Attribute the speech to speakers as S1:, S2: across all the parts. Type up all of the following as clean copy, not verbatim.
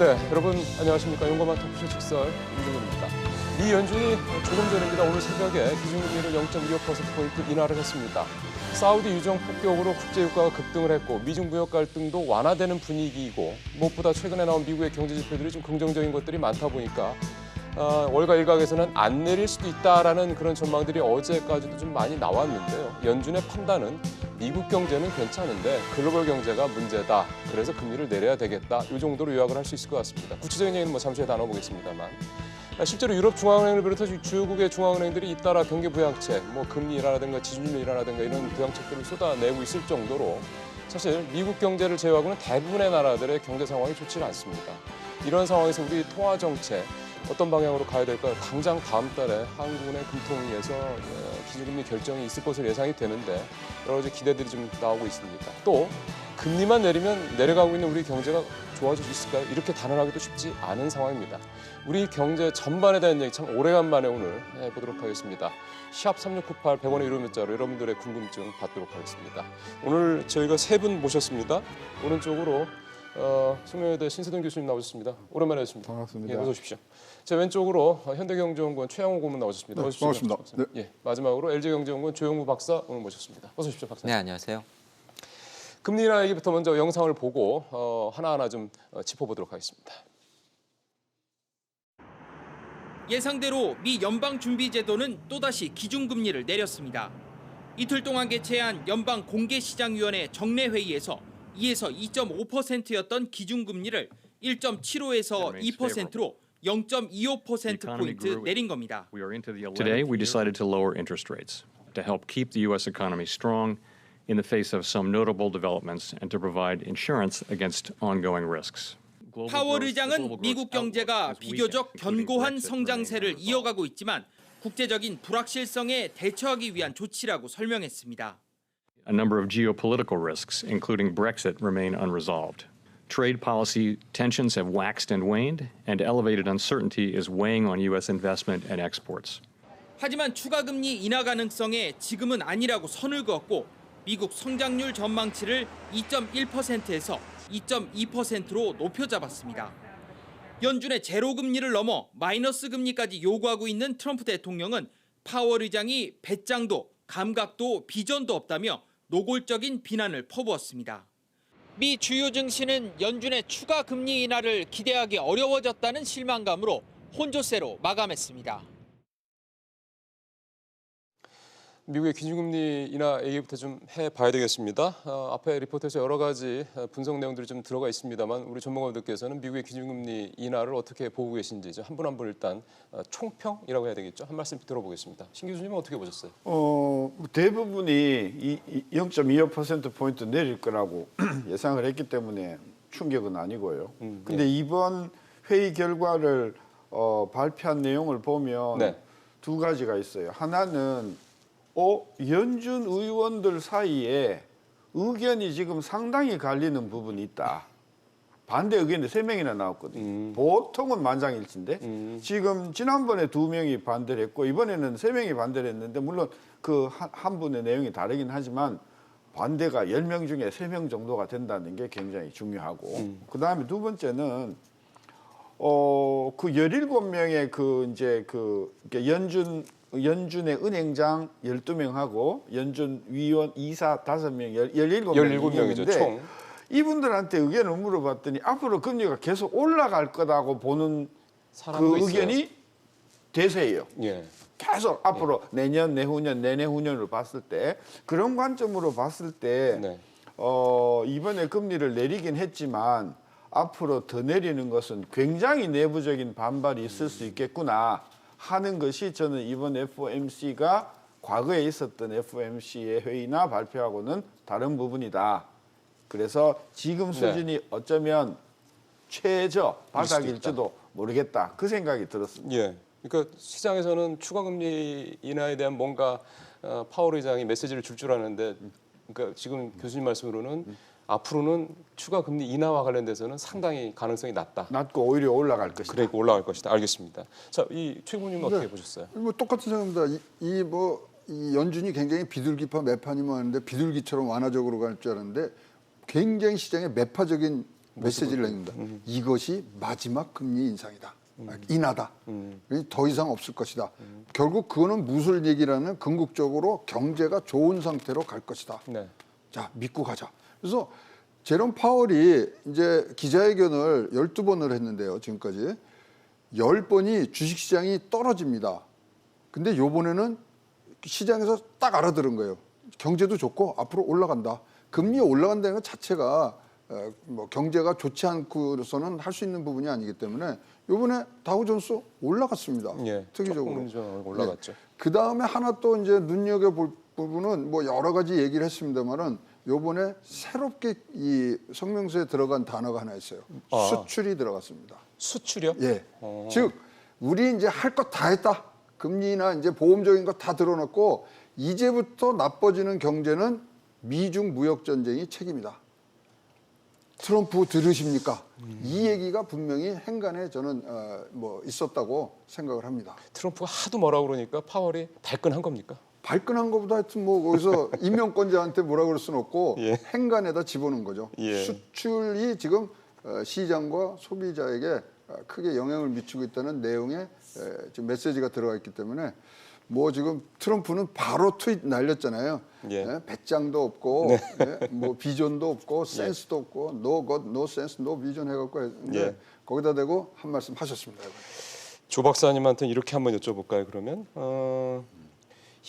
S1: 네, 여러분 안녕하십니까. 용감한 토크쇼 직설 임종근입니다. 미 연준이 조금 전입니다. 오늘 새벽에 기준금리를 0.25%포인트 인하를 했습니다. 사우디 유정 폭격으로 국제유가가 급등을 했고 미중 무역 갈등도 완화되는 분위기이고 무엇보다 최근에 나온 미국의 경제 지표들이 좀 긍정적인 것들이 많다 보니까 월가 일각에서는 안 내릴 수도 있다라는 그런 전망들이 어제까지도 좀 많이 나왔는데요. 연준의 판단은 미국 경제는 괜찮은데 글로벌 경제가 문제다. 그래서 금리를 내려야 되겠다. 이 정도로 요약을 할 수 있을 것 같습니다. 구체적인 얘기는 잠시 후에 나눠보겠습니다만. 실제로 유럽 중앙은행을 비롯해서 주요국의 중앙은행들이 잇따라 경기 부양책, 금리 인하라든가 지준율 인하라든가 이런 부양책들을 쏟아내고 있을 정도로 사실 미국 경제를 제외하고는 대부분의 나라들의 경제 상황이 좋지 않습니다. 이런 상황에서 우리 통화 정책 어떤 방향으로 가야 될까요? 당장 다음 달에 한국은행 금통위에서 기준금리 결정이 있을 것으로 예상이 되는데 여러 가지 기대들이 좀 나오고 있습니다. 또 금리만 내리면 내려가고 있는 우리 경제가 좋아질 수 있을까요? 이렇게 단언하기도 쉽지 않은 상황입니다. 우리 경제 전반에 대한 얘기 참 오래간만에 오늘 해보도록 하겠습니다. 샵 3698 100원의 유료 문자로 여러분들의 궁금증 받도록 하겠습니다. 오늘 저희가 세 분 모셨습니다. 오른쪽으로 숙명여대 신세동 교수님 나오셨습니다. 오랜만에 뵙습니다.
S2: 반갑습니다.
S1: 예, 어서 오십시오. 제 왼쪽으로 현대경제연구원 최양호 고문 나오셨습니다.
S2: 네,
S1: 어서 오십시오.
S2: 반갑습니다. 네.
S1: 예, 마지막으로 LG경제연구원 조영무 박사 오늘 모셨습니다. 어서 오십시오, 박사님.
S3: 네, 안녕하세요.
S1: 금리 인하 얘기부터 먼저 영상을 보고 하나하나 좀 짚어보도록 하겠습니다.
S4: 예상대로 미 연방준비제도는 또다시 기준금리를 내렸습니다. 이틀 동안 개최한 연방공개시장위원회 정례회의에서 2에서 2.5%였던 기준금리를 1.75에서 2%로 0.25%포인트 내린 겁니다.
S5: Today, we decided to lower interest rates to help keep the U.S. economy strong in the face of some notable developments and to provide insurance against ongoing risks.
S4: 파월 의장은 미국 경제가 비교적 견고한 성장세를 이어가고 있지만 국제적인 불확실성에 대처하기 위한 조치라고 설명했습니다.
S5: A number of geopolitical risks, including Brexit, remain unresolved. Trade policy tensions have waxed and waned, and elevated uncertainty is weighing on U.S. investment and exports.
S4: 하지만 추가 금리 인하 가능성에 지금은 아니라고 선을 그었고 미국 성장률 전망치를 2.1%에서 2.2%로 높여 잡았습니다. 연준의 제로 금리를 넘어 마이너스 금리까지 요구하고 있는 트럼프 대통령은 파월 의장이 배짱도 감각도 비전도 없다며 노골적인 비난을 퍼부었습니다. 미 주요 증시는 연준의 추가 금리 인하를 기대하기 어려워졌다는 실망감으로 혼조세로 마감했습니다.
S1: 미국의 기준금리 인하 얘기부터 좀 해봐야 되겠습니다. 앞에 리포트에서 여러 가지 분석 내용들이 좀 들어가 있습니다만 우리 전문가분들께서는 미국의 기준금리 인하를 어떻게 보고 계신지 한 분 한 분 일단 총평이라고 해야 되겠죠. 한 말씀 들어보겠습니다. 신 교수님은 어떻게 보셨어요?
S2: 대부분이 0.25%포인트 내릴 거라고 예상을 했기 때문에 충격은 아니고요. 근데 이번 회의 결과를 발표한 내용을 보면
S1: 네.
S2: 두 가지가 있어요. 하나는 연준 의원들 사이에 의견이 지금 상당히 갈리는 부분이 있다. 반대 의견이 3명이나 나왔거든요. 보통은 만장일치인데 지금 지난번에 2명이 반대를 했고 이번에는 3명이 반대를 했는데 물론 그 한 분의 내용이 다르긴 하지만 반대가 10명 중에 3명 정도가 된다는 게 굉장히 중요하고 그다음에 두 번째는 그 17명의 연준의 은행장 12명하고 연준 위원 이사 5명, 17명이
S1: 이죠 총.
S2: 이분들한테 의견을 물어봤더니 앞으로 금리가 계속 올라갈 거라고 보는 그 의견이 대세예요.
S1: 예.
S2: 계속 앞으로 내년, 내후년, 내내후년으로 봤을 때 그런 관점으로 봤을 때
S1: 네.
S2: 이번에 금리를 내리긴 했지만 앞으로 더 내리는 것은 굉장히 내부적인 반발이 있을 수 있겠구나 하는 것이 저는 이번 FOMC가 과거에 있었던 FOMC의 회의나 발표하고는 다른 부분이다. 그래서 지금 수준이 어쩌면 최저 바닥일지도 모르겠다. 그 생각이 들었습니다.
S1: 예. 그러니까 시장에서는 추가 금리 인하에 대한 뭔가 파월 의장이 메시지를 줄 아는데 그러니까 지금 교수님 말씀으로는 앞으로는 추가 금리 인하와 관련돼서는 상당히 가능성이 낮고
S2: 오히려 올라갈 것이다.
S1: 그러니까 올라갈 것이다. 알겠습니다. 자, 이 최 의원님은 어떻게 보셨어요?
S6: 똑같은 생각입니다. 이 연준이 굉장히 비둘기파 매판이면 하는데 비둘기처럼 완화적으로 갈 줄 알았는데 굉장히 시장에 매파적인 메시지를 냅니다. 이것이 마지막 금리 인상이다. 인하다. 더 이상 없을 것이다. 결국 그거는 무슨 얘기라는 궁극적으로 경제가 좋은 상태로 갈 것이다.
S1: 네.
S6: 자, 믿고 가자. 그래서 제롬 파월이 이제 기자회견을 12번을 했는데요. 지금까지 10번이 주식시장이 떨어집니다. 근데 요번에는 시장에서 딱 알아들은 거예요. 경제도 좋고 앞으로 올라간다. 금리 올라간다는 것 자체가 뭐 경제가 좋지 않고서는 할 수 있는 부분이 아니기 때문에 요번에 다우존스 올라갔습니다.
S1: 예.
S6: 특이적으로.
S1: 조금 올라갔죠.
S6: 그 다음에 하나 또 이제 눈여겨볼 부분은 뭐 여러 가지 얘기를 했습니다만은 요번에 새롭게 이 성명서에 들어간 단어가 하나 있어요. 수출이 들어갔습니다.
S1: 수출이요?
S6: 예. 즉 우리 이제 할 것 다 했다. 금리나 이제 보험적인 거 다 들어놨고 이제부터 나빠지는 경제는 미중 무역 전쟁이 책임이다. 트럼프 들으십니까? 이 얘기가 분명히 행간에 저는 뭐 있었다고 생각을 합니다.
S1: 트럼프가 하도 뭐라고 그러니까 파월이 발끈한 겁니까?
S6: 발끈한 것보다 하여튼 뭐 거기서 임명권자한테 뭐라 그럴 수는 없고
S1: 예.
S6: 행간에다 집어넣은 거죠.
S1: 예.
S6: 수출이 지금 시장과 소비자에게 크게 영향을 미치고 있다는 내용의 지금 메시지가 들어가 있기 때문에 뭐 지금 트럼프는 바로 트윗 날렸잖아요.
S1: 예.
S6: 배짱도 없고 뭐 비전도 없고 센스도 없고 no God, no sense, no vision 해갖고 했는데
S1: 예.
S6: 거기다 대고 한 말씀 하셨습니다.
S1: 조 박사님한테 이렇게 한번 여쭤볼까요? 그러면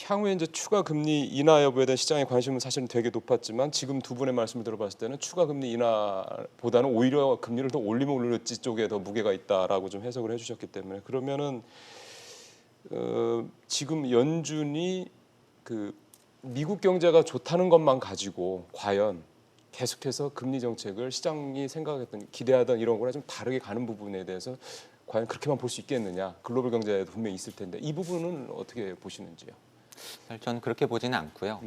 S1: 향후에 이제 추가 금리 인하 여부에 대한 시장의 관심은 사실은 되게 높았지만 지금 두 분의 말씀을 들어봤을 때는 추가 금리 인하보다는 오히려 금리를 더 올리면 올릴지 쪽에 더 무게가 있다라고 좀 해석을 해주셨기 때문에 그러면은 지금 연준이 그 미국 경제가 좋다는 것만 가지고 과연 계속해서 금리 정책을 시장이 생각했던 기대하던 이런 거랑 좀 다르게 가는 부분에 대해서 과연 그렇게만 볼 수 있겠느냐? 글로벌 경제에도 분명히 있을 텐데 이 부분은 어떻게 보시는지요?
S3: 사실 저는 그렇게 보지는 않고요.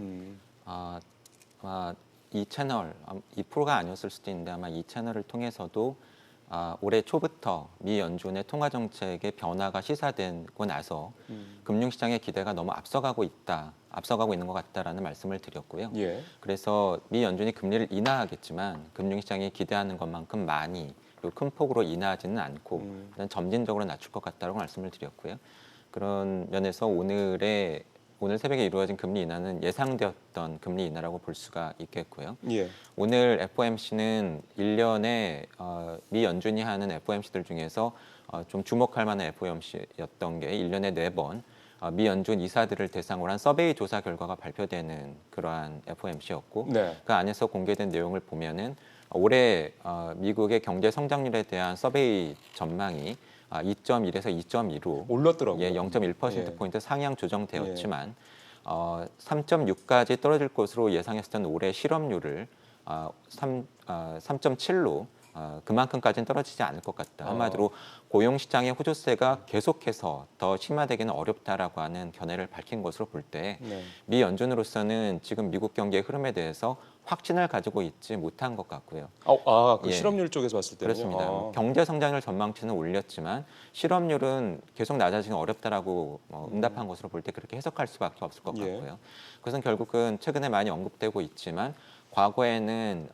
S3: 이 채널, 이 프로가 아니었을 수도 있는데 아마 이 채널을 통해서도 올해 초부터 미 연준의 통화 정책의 변화가 시사되고 나서 금융시장의 기대가 너무 앞서가고 있는 것 같다라는 말씀을 드렸고요.
S1: 예.
S3: 그래서 미 연준이 금리를 인하하겠지만 금융시장이 기대하는 것만큼 많이 그리고 큰 폭으로 인하하지는 않고 일단 점진적으로 낮출 것 같다고 말씀을 드렸고요. 그런 면에서 오늘 새벽에 이루어진 금리 인하는 예상되었던 금리 인하라고 볼 수가 있겠고요.
S1: 예.
S3: 오늘 FOMC는 1년에 미 연준이 하는 FOMC들 중에서 좀 주목할 만한 FOMC였던 게 1년에 4번 미 연준 이사들을 대상으로 한 서베이 조사 결과가 발표되는 그러한 FOMC였고
S1: 네.
S3: 그 안에서 공개된 내용을 보면은 올해 미국의 경제 성장률에 대한 서베이 전망이 2.1에서 2.2로
S1: 올랐더라고요.
S3: 예, 0.1%포인트 상향 조정되었지만 3.6까지 떨어질 것으로 예상했었던 올해 실업률을 3.7로 그만큼까지는 떨어지지 않을 것 같다. 한마디로 고용시장의 호조세가 계속해서 더 심화되기는 어렵다라고 하는 견해를 밝힌 것으로 볼 때 미 연준으로서는 지금 미국 경기의 흐름에 대해서 확신을 가지고 있지 못한 것 같고요.
S1: 그 실업률 쪽에서 봤을 때는요.
S3: 그렇습니다. 경제 성장률 전망치는 올렸지만 실업률은 계속 낮아지기 어렵다라고 응답한 것으로 볼 때 그렇게 해석할 수밖에 없을 것 같고요. 그것은 결국은 최근에 많이 언급되고 있지만 과거에는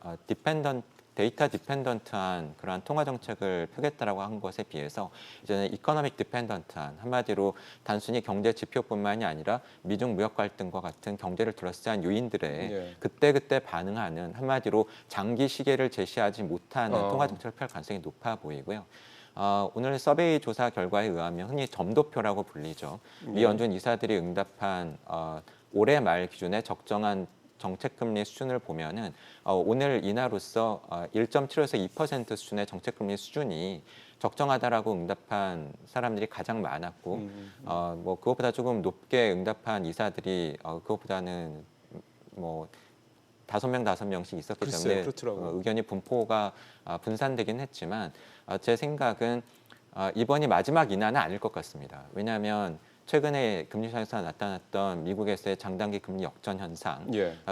S3: 데이터 디펜던트한 그러한 통화 정책을 펴겠다라고 한 것에 비해서 이제는 이코노믹 디펜던트한 한마디로 단순히 경제 지표뿐만이 아니라 미중 무역 갈등과 같은 경제를 둘러싼 요인들에 그때그때 반응하는 한마디로 장기 시계를 제시하지 못하는 통화 정책을 펼 가능성이 높아 보이고요. 오늘 서베이 조사 결과에 의하면 흔히 점도표라고 불리죠. 미 연준 이사들이 응답한 올해 말 기준에 적정한 정책금리 수준을 보면은 오늘 인하로서 1.7에서 2% 수준의 정책금리 수준이 적정하다라고 응답한 사람들이 가장 많았고 뭐 그것보다 조금 높게 응답한 이사들이 그것보다는 뭐 5명씩 있었기 때문에 의견이 분포가 분산되긴 했지만 제 생각은 이번이 마지막 인하는 아닐 것 같습니다. 왜냐하면 최근에 금리시장에서 나타났던 미국에서의 장단기 금리 역전 현상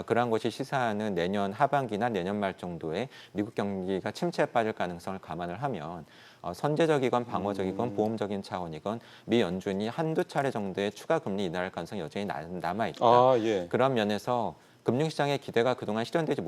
S3: 그러한 것이 시사하는 내년 하반기나 내년 말 정도에 미국 경기가 침체에 빠질 가능성을 감안을 하면 선제적이건 방어적이건 보험적인 차원이건 미 연준이 한두 차례 정도의 추가 금리 인하할 가능성이 여전히 남아있다. 그런 면에서 금융시장의 기대가 그동안 실현되지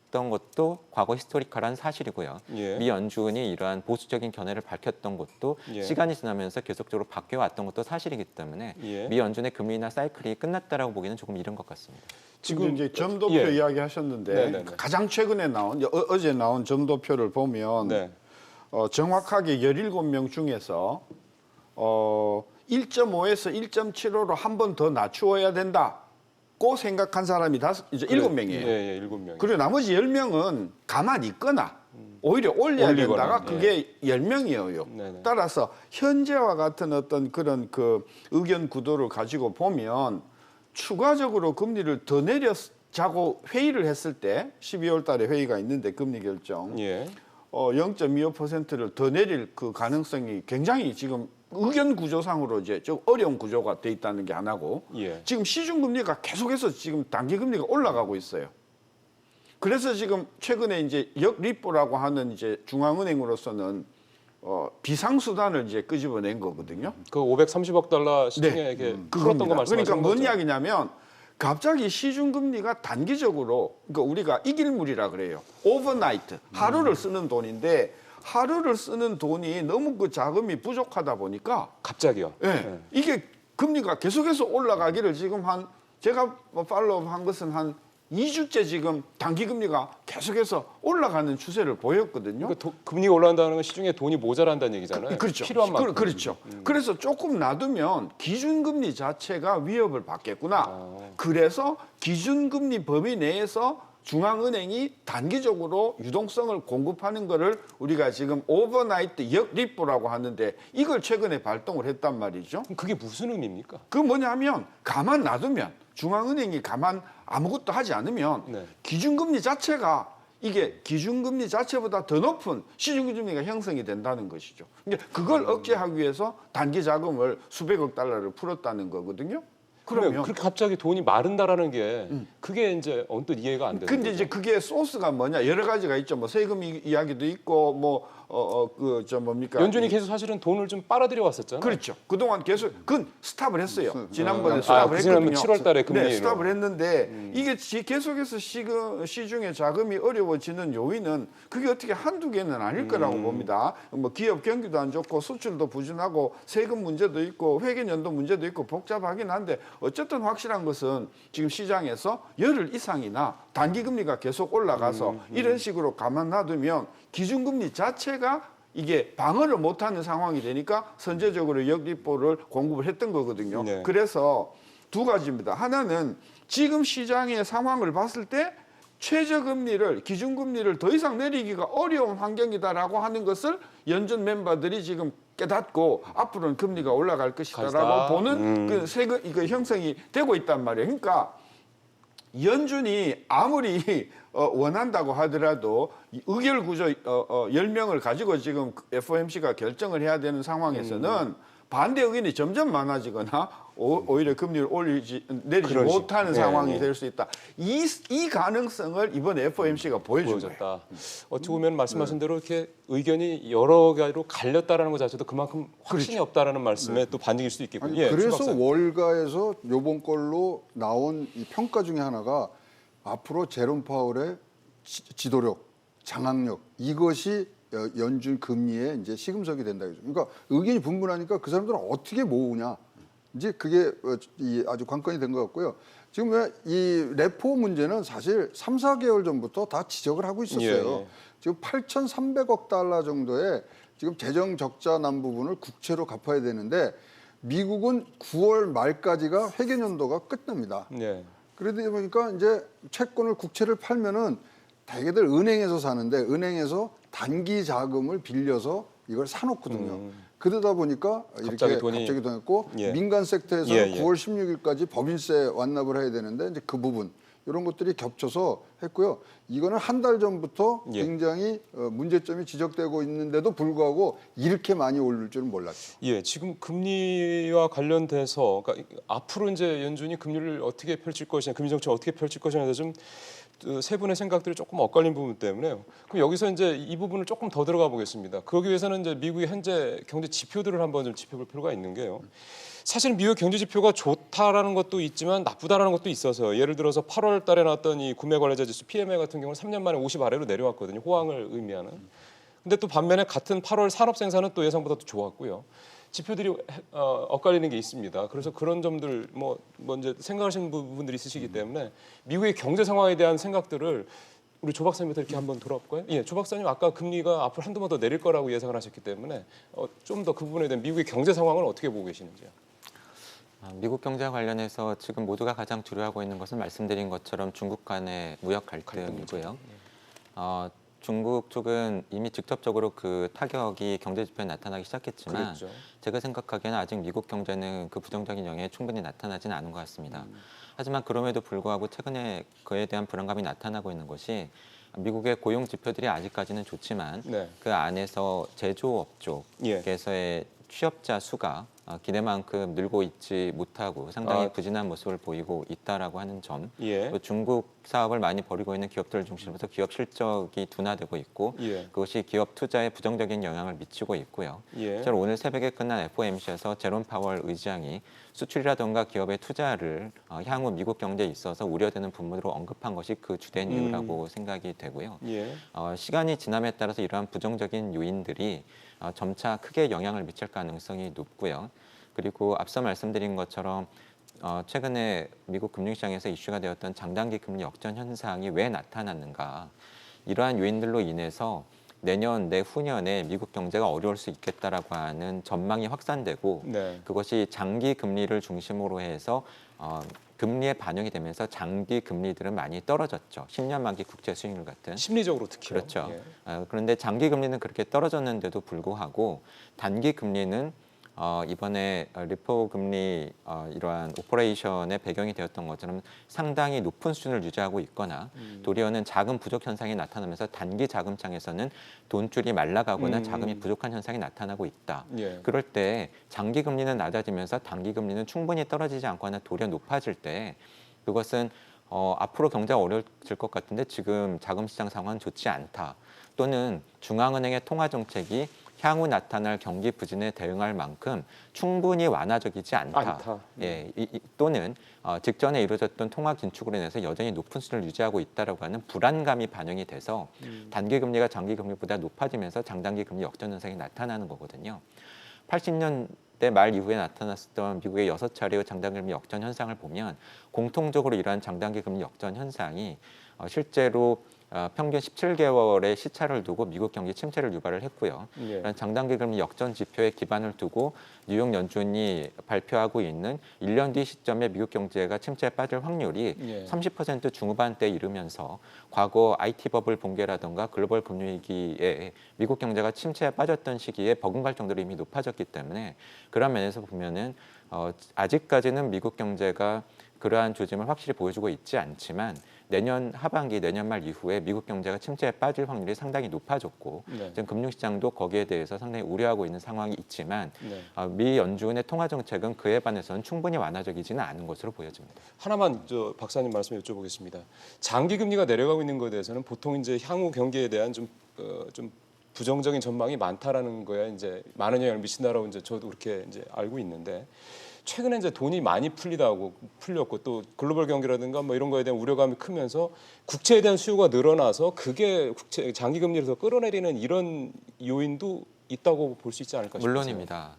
S3: 했던 것도 과거 히스토리컬한 사실이고요.
S1: 예.
S3: 미 연준이 이러한 보수적인 견해를 밝혔던 것도
S1: 예.
S3: 시간이 지나면서 계속적으로 바뀌어왔던 것도 사실이기 때문에
S1: 예.
S3: 미 연준의 금리 인하 사이클이 끝났다라고 보기는 조금 이른 것 같습니다.
S2: 지금 이제 점도표
S1: 예.
S2: 이야기하셨는데
S1: 네네네.
S2: 가장 최근에 나온 어제 나온 점도표를 보면
S1: 네.
S2: 정확하게 17명 중에서 1.5에서 1.75로 한 번 더 낮추어야 된다고 생각한 사람이 이제 7명이에요.
S1: 예, 예, 7명.
S2: 그리고 나머지 10명은 가만히 있거나 오히려 올려야
S1: 올리거나,
S2: 된다가 그게 10명이에요.
S1: 네네.
S2: 따라서 현재와 같은 어떤 그런 그 의견 구도를 가지고 보면 추가적으로 금리를 더 내려자고 회의를 했을 때 12월 달에 회의가 있는데 금리 결정
S1: 예.
S2: 0.25%를 더 내릴 그 가능성이 굉장히 지금 의견 구조상으로 이제 좀 어려운 구조가 돼 있다는 게 하나고
S1: 예.
S2: 지금 시중 금리가 계속해서 지금 단기 금리가 올라가고 있어요. 그래서 지금 최근에 이제 역리포라고 하는 이제 중앙은행으로서는 비상수단을 이제 끄집어낸 거거든요.
S1: 그 530억 달러 시중에게 풀었던 거
S2: 그겁니다.
S1: 말씀하시는
S2: 그러니까 뭔
S1: 거죠?
S2: 이야기냐면 갑자기 시중 금리가 단기적으로 그러니까 우리가 이길물이라 그래요. 오버나이트 하루를 쓰는 돈인데 하루를 쓰는 돈이 너무 그 자금이 부족하다 보니까
S1: 갑자기요.
S2: 예, 이게 금리가 계속해서 올라가기를 지금 제가 팔로우한 것은 한 2주째 지금 단기 금리가 계속해서 올라가는 추세를 보였거든요.
S1: 그러니까 금리가 올라간다는 건 시중에 돈이 모자란다는 얘기잖아요.
S2: 그렇죠.
S1: 필요한 만큼.
S2: 그렇죠. 그래서 조금 놔두면 기준금리 자체가 위협을 받겠구나. 그래서 기준금리 범위 내에서 중앙은행이 단기적으로 유동성을 공급하는 거를 우리가 지금 오버나이트 역리포라고 하는데 이걸 최근에 발동을 했단 말이죠.
S1: 그럼 그게 무슨 의미입니까?
S2: 그 뭐냐면 가만 놔두면 중앙은행이 가만 아무것도 하지 않으면
S1: 네.
S2: 기준금리 자체가 이게 기준금리 자체보다 더 높은 시중금리가 형성이 된다는 것이죠. 그러니까 그걸 억제하기 위해서 단기 자금을 수백억 달러를 풀었다는 거거든요.
S1: 그러면 그렇게 갑자기 돈이 마른다라는 게 그게 이제 언뜻 이해가 안 되는
S2: 근데
S1: 거죠.
S2: 이제 그게 소스가 뭐냐 여러 가지가 있죠. 뭐 세금 이야기도 있고 뭡니까
S1: 연준이 계속 사실은 돈을 좀 빨아들여 왔었잖아요.
S2: 그렇죠. 그동안 계속 그건 스탑을 했어요. 지난번에
S1: 아,
S2: 스탑을
S1: 지난번
S2: 했거든요.
S1: 7월 달에 금리로.
S2: 네, 스탑을 했는데 이게 계속해서 시중의 자금이 어려워지는 요인은 그게 어떻게 한두 개는 아닐 거라고 봅니다. 뭐 기업 경기도 안 좋고 수출도 부진하고 세금 문제도 있고 회계연도 문제도 있고 복잡하긴 한데 어쨌든 확실한 것은 지금 시장에서 열흘 이상이나 단기 금리가 계속 올라가서 이런 식으로 가만 놔두면 기준금리 자체가 이게 방어를 못하는 상황이 되니까 선제적으로 역리포를 공급을 했던 거거든요.
S1: 네.
S2: 그래서 두 가지입니다. 하나는 지금 시장의 상황을 봤을 때 최저금리를 기준금리를 더 이상 내리기가 어려운 환경이다라고 하는 것을 연준 멤버들이 지금 깨닫고 앞으로는 금리가 올라갈 것이다라고
S1: 가시다.
S2: 보는 그 세금 이거 형성이 되고 있단 말이에요. 그러니까 연준이 아무리 원한다고 하더라도 의결 구조 10명을 가지고 지금 FOMC가 결정을 해야 되는 상황에서는 반대 의견이 점점 많아지거나 오히려 금리를 내리지
S1: 그런 식.
S2: 못하는
S1: 네,
S2: 상황이
S1: 네.
S2: 될 수 있다. 이 가능성을 이번 FOMC가 보여준 거예요.
S1: 보여줬다. 어떻게 보면 말씀하신 대로 이렇게 의견이 여러 가지로 갈렸다라는 것 자체도 그만큼 확신이 없다라는 말씀에 또 반증일 수도 있겠군요.
S6: 아니,
S1: 예,
S6: 그래서
S1: 추 박사님.
S6: 월가에서 요번 걸로 나온 이 평가 중에 하나가 앞으로 제롬 파월의 지도력, 장악력 이것이 연준 금리에 이제 시금석이 된다. 그러니까 의견이 분분하니까 그 사람들은 어떻게 모으냐. 이제 그게 아주 관건이 된 것 같고요. 지금 왜 이 레포 문제는 사실 3, 4개월 전부터 다 지적을 하고 있었어요.
S1: 예, 예.
S6: 지금 8,300억 달러 정도의 지금 재정 적자 난 부분을 국채로 갚아야 되는데 미국은 9월 말까지가 회계연도가 끝납니다.
S1: 네.
S6: 그러다 보니까 이제 채권을 국채를 팔면은 대개들 은행에서 사는데 은행에서 단기 자금을 빌려서 이걸 사놓거든요. 그러다 보니까
S1: 갑자기
S6: 이렇게
S1: 돈이-
S6: 갑자기 돈 했고
S1: 예.
S6: 민간 섹터에서
S1: 예, 예.
S6: 9월 16일까지 법인세 완납을 해야 되는데 이제 그 부분 이런 것들이 겹쳐서 했고요. 이거는 한 달 전부터
S1: 예.
S6: 굉장히 문제점이 지적되고 있는데도 불구하고 이렇게 많이 오를 줄은 몰랐죠.
S1: 예, 지금 금리와 관련돼서 그러니까 앞으로 이제 연준이 금리를 어떻게 펼칠 것이냐, 금리 정책 어떻게 펼칠 것이냐에 대해서 좀 세 분의 생각들이 조금 엇갈린 부분 때문에요. 그럼 여기서 이제 이 부분을 조금 더 들어가 보겠습니다. 그러기 위해서는 이제 미국의 현재 경제 지표들을 한번 좀 짚어볼 필요가 있는 게요. 사실 미국 경제 지표가 좋다라는 것도 있지만 나쁘다라는 것도 있어서 예를 들어서 8월 달에 나왔던 이 구매 관련자 지수 PMI 같은 경우는 3년 만에 50 아래로 내려왔거든요. 호황을 의미하는. 근데 또 반면에 같은 8월 산업 생산은 또 예상보다 도 좋았고요. 지표들이 엇갈리는 게 있습니다. 그래서 그런 점들 뭐 이제 생각하시는 부분들이 있으시기 때문에 미국의 경제 상황에 대한 생각들을 우리 조 박사님부터 이렇게 한번 돌아볼까요? 예, 조 박사님 아까 금리가 앞으로 한두 번 더 내릴 거라고 예상을 하셨기 때문에 좀 더 그 부분에 대한 미국의 경제 상황을 어떻게 보고 계시는지요?
S3: 미국 경제와 관련해서 지금 모두가 가장 두려워하고 있는 것은 말씀드린 것처럼 중국 간의 무역 갈등이고요. 중국 쪽은 이미 직접적으로 그 타격이 경제 지표에 나타나기 시작했지만
S1: 그랬죠.
S3: 제가 생각하기에는 아직 미국 경제는 그 부정적인 영향이 충분히 나타나지는 않은 것 같습니다. 하지만 그럼에도 불구하고 최근에 그에 대한 불안감이 나타나고 있는 것이 미국의 고용 지표들이 아직까지는 좋지만
S1: 네.
S3: 그 안에서 제조업
S1: 예.
S3: 쪽에서의 취업자 수가 기대만큼 늘고 있지 못하고 상당히 부진한 모습을 보이고 있다라고 하는 점.
S1: 예.
S3: 또 중국 사업을 많이 벌이고 있는 기업들을 중심으로 해서 기업 실적이 둔화되고 있고
S1: 예.
S3: 그것이 기업 투자에 부정적인 영향을 미치고 있고요.
S1: 예.
S3: 실제로 오늘 새벽에 끝난 FOMC에서 제롬 파월 의장이 수출이라든가 기업의 투자를 향후 미국 경제에 있어서 우려되는 부분으로 언급한 것이 그 주된 이유라고 생각이 되고요.
S1: 예.
S3: 시간이 지남에 따라서 이러한 부정적인 요인들이 점차 크게 영향을 미칠 가능성이 높고요. 그리고 앞서 말씀드린 것처럼 최근에 미국 금융시장에서 이슈가 되었던 장단기 금리 역전 현상이 왜 나타났는가. 이러한 요인들로 인해서 내년, 내후년에 미국 경제가 어려울 수 있겠다라고 하는 전망이 확산되고
S1: 네.
S3: 그것이 장기 금리를 중심으로 해서 금리에 반영이 되면서 장기 금리들은 많이 떨어졌죠. 10년 만기 국채 수익률 같은.
S1: 심리적으로 특히요.
S3: 그렇죠.
S1: 예.
S3: 그런데 장기 금리는 그렇게 떨어졌는데도 불구하고 단기 금리는 이번에 리포 금리 이러한 오퍼레이션의 배경이 되었던 것처럼 상당히 높은 수준을 유지하고 있거나 도리어는 자금 부족 현상이 나타나면서 단기 자금창에서는 돈줄이 말라가거나 자금이 부족한 현상이 나타나고 있다.
S1: 예.
S3: 그럴 때 장기 금리는 낮아지면서 단기 금리는 충분히 떨어지지 않거나 도리어 높아질 때 그것은 앞으로 경제가 어려워질 것 같은데 지금 자금시장 상황은 좋지 않다. 또는 중앙은행의 통화정책이 향후 나타날 경기 부진에 대응할 만큼 충분히 완화적이지 않다. 예, 또는 직전에 이루어졌던 통화 긴축으로 인해서 여전히 높은 수준을 유지하고 있다라고 하는 불안감이 반영이 돼서 단기 금리가 장기 금리보다 높아지면서 장단기 금리 역전 현상이 나타나는 거거든요. 80년대 말 이후에 나타났었던 미국의 6차례의 장단기 금리 역전 현상을 보면 공통적으로 이러한 장단기 금리 역전 현상이 실제로 평균 17개월의 시차를 두고 미국 경기 침체를 유발을 했고요.
S1: 예.
S3: 장단기 금리 역전 지표에 기반을 두고 뉴욕 연준이 발표하고 있는 1년 뒤 시점에 미국 경제가 침체에 빠질 확률이
S1: 예.
S3: 30% 중후반대에 이르면서 과거 IT 버블 붕괴라든가 글로벌 금융위기에 미국 경제가 침체에 빠졌던 시기에 버금갈 정도로 이미 높아졌기 때문에 그런 면에서 보면은 아직까지는 미국 경제가 그러한 조짐을 확실히 보여주고 있지 않지만 내년 하반기, 내년 말 이후에 미국 경제가 침체에 빠질 확률이 상당히 높아졌고
S1: 네.
S3: 지금 금융시장도 거기에 대해서 상당히 우려하고 있는 상황이 있지만
S1: 네.
S3: 미 연준의 통화정책은 그에 반해서는 충분히 완화적이지는 않은 것으로 보여집니다.
S1: 하나만 박사님 말씀 여쭤보겠습니다. 장기 금리가 내려가고 있는 것에 대해서는 보통 이제 향후 경기에 대한 좀 부정적인 전망이 많다라는 거에 이제 많은 영향을 미친다라고 이제 저도 그렇게 이제 알고 있는데 최근에 이제 돈이 많이 풀렸고 또 글로벌 경기라든가 뭐 이런 거에 대한 우려감이 크면서 국채에 대한 수요가 늘어나서 그게 장기 금리를 더 끌어내리는 이런 요인도 있다고 볼 수 있지 않을까 싶어요.
S3: 물론입니다.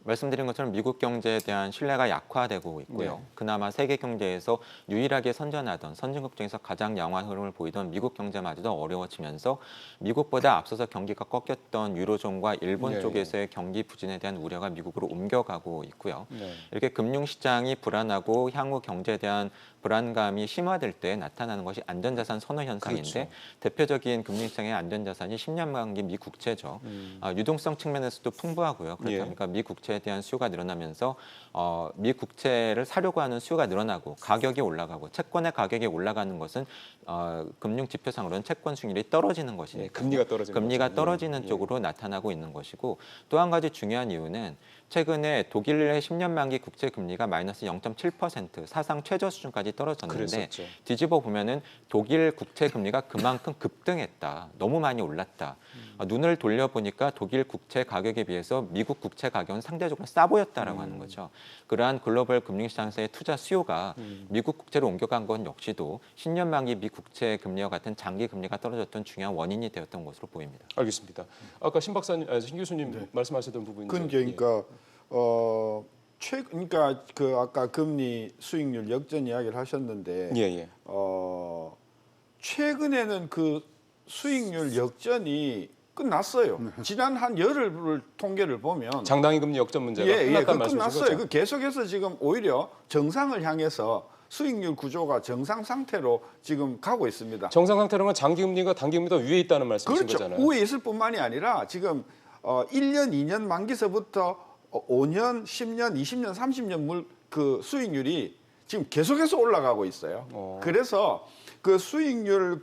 S3: 말씀드린 것처럼 미국 경제에 대한 신뢰가 약화되고 있고요.
S1: 네.
S3: 그나마 세계 경제에서 유일하게 선전하던 선진국 중에서 가장 양호한 흐름을 보이던 미국 경제마저도 어려워지면서 미국보다 앞서서 경기가 꺾였던 유로존과 일본
S1: 네.
S3: 쪽에서의 경기 부진에 대한 우려가 미국으로 옮겨가고 있고요.
S1: 네.
S3: 이렇게 금융시장이 불안하고 향후 경제에 대한 불안감이 심화될 때 나타나는 것이 안전자산 선호 현상인데
S1: 그렇죠.
S3: 대표적인 금융시장의 안전자산이 10년 만기 미 국채죠. 유동성 측면에서도 풍부하고요. 그렇다
S1: 예.
S3: 보니까 미 국채에 대한 수요가 늘어나면서 미 국채를 사려고 하는 수요가 늘어나고 가격이 올라가고 채권의 가격이 올라가는 것은 금융 지표상으로는 채권 수익률이 떨어지는 것이니까
S1: 네, 금리가 떨어지는
S3: 금리가
S1: 거죠.
S3: 떨어지는
S1: 예.
S3: 쪽으로 나타나고 있는 것이고 또 한 가지 중요한 이유는 최근에 독일의 10년 만기 국채 금리가 마이너스 0.7% 사상 최저 수준까지 떨어졌는데
S1: 그랬었죠.
S3: 뒤집어 보면은 독일 국채 금리가 그만큼 급등했다. 너무 많이 올랐다. 눈을 돌려보니까 독일 국채 가격에 비해서 미국 국채 가격은 상당히 상대적으로 싸 보였다라고 하는 거죠. 그러한 글로벌 금융시장에서의 투자 수요가 미국 국채로 옮겨간 건 역시도 10년 만기 미 국채 금리와 같은 장기 금리가 떨어졌던 중요한 원인이 되었던 것으로 보입니다.
S1: 알겠습니다. 아까 신 박사님, 신 교수님 말씀하셨던 부분이
S2: 그러니까 그러니까 그 아까 금리 수익률 역전 이야기를 하셨는데
S1: 예.
S2: 최근에는 그 수익률 역전이 끝났어요. 지난 한 열흘 통계를 보면
S1: 장당의 금리 역전 문제가
S2: 그
S1: 끝났다는 말씀이신
S2: 끝났어요.
S1: 거죠?
S2: 그 계속해서 지금 오히려 정상을 향해서 수익률 구조가 정상 상태로 지금 가고 있습니다.
S1: 정상 상태로는 장기 금리가 단기 금리가 위에 있다는 말씀이신
S2: 그렇죠.
S1: 거잖아요.
S2: 위에 있을 뿐만이 아니라 지금 1년, 2년 만기서부터 5년, 10년, 20년, 30년 그 수익률이 지금 계속해서 올라가고 있어요. 그래서 그 수익률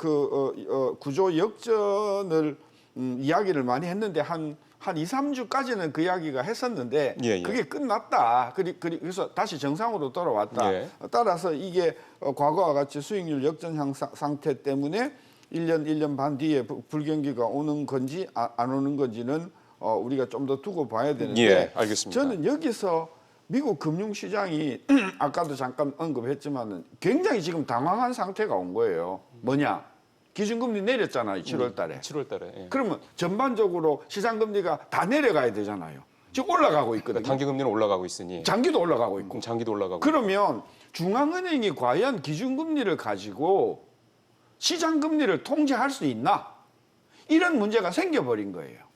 S2: 구조 역전을 이야기를 많이 했는데 한 2, 3주까지는 그 이야기가 했었는데
S1: 예.
S2: 그게 끝났다. 그래서 다시 정상으로 돌아왔다.
S1: 예.
S2: 따라서 이게 과거와 같이 수익률 역전 상태 때문에 1년 반 뒤에 불경기가 오는 건지 안 오는 건지는 우리가 좀 더 두고 봐야 되는데
S1: 예, 알겠습니다.
S2: 저는 여기서 미국 금융시장이 아까도 잠깐 언급했지만은 굉장히 지금 당황한 상태가 온 거예요. 뭐냐? 기준금리 내렸잖아요. 7월 달에.
S1: 7월 달에. 예.
S2: 그러면 전반적으로 시장금리가 다 내려가야 되잖아요. 지금 올라가고 있거든요.
S1: 그러니까 단기 금리는 올라가고 있으니
S2: 장기도 올라가고 있고.
S1: 그럼 장기도 올라가고.
S2: 그러면 중앙은행이 과연 기준금리를 가지고 시장금리를 통제할 수 있나? 이런 문제가 생겨버린 거예요.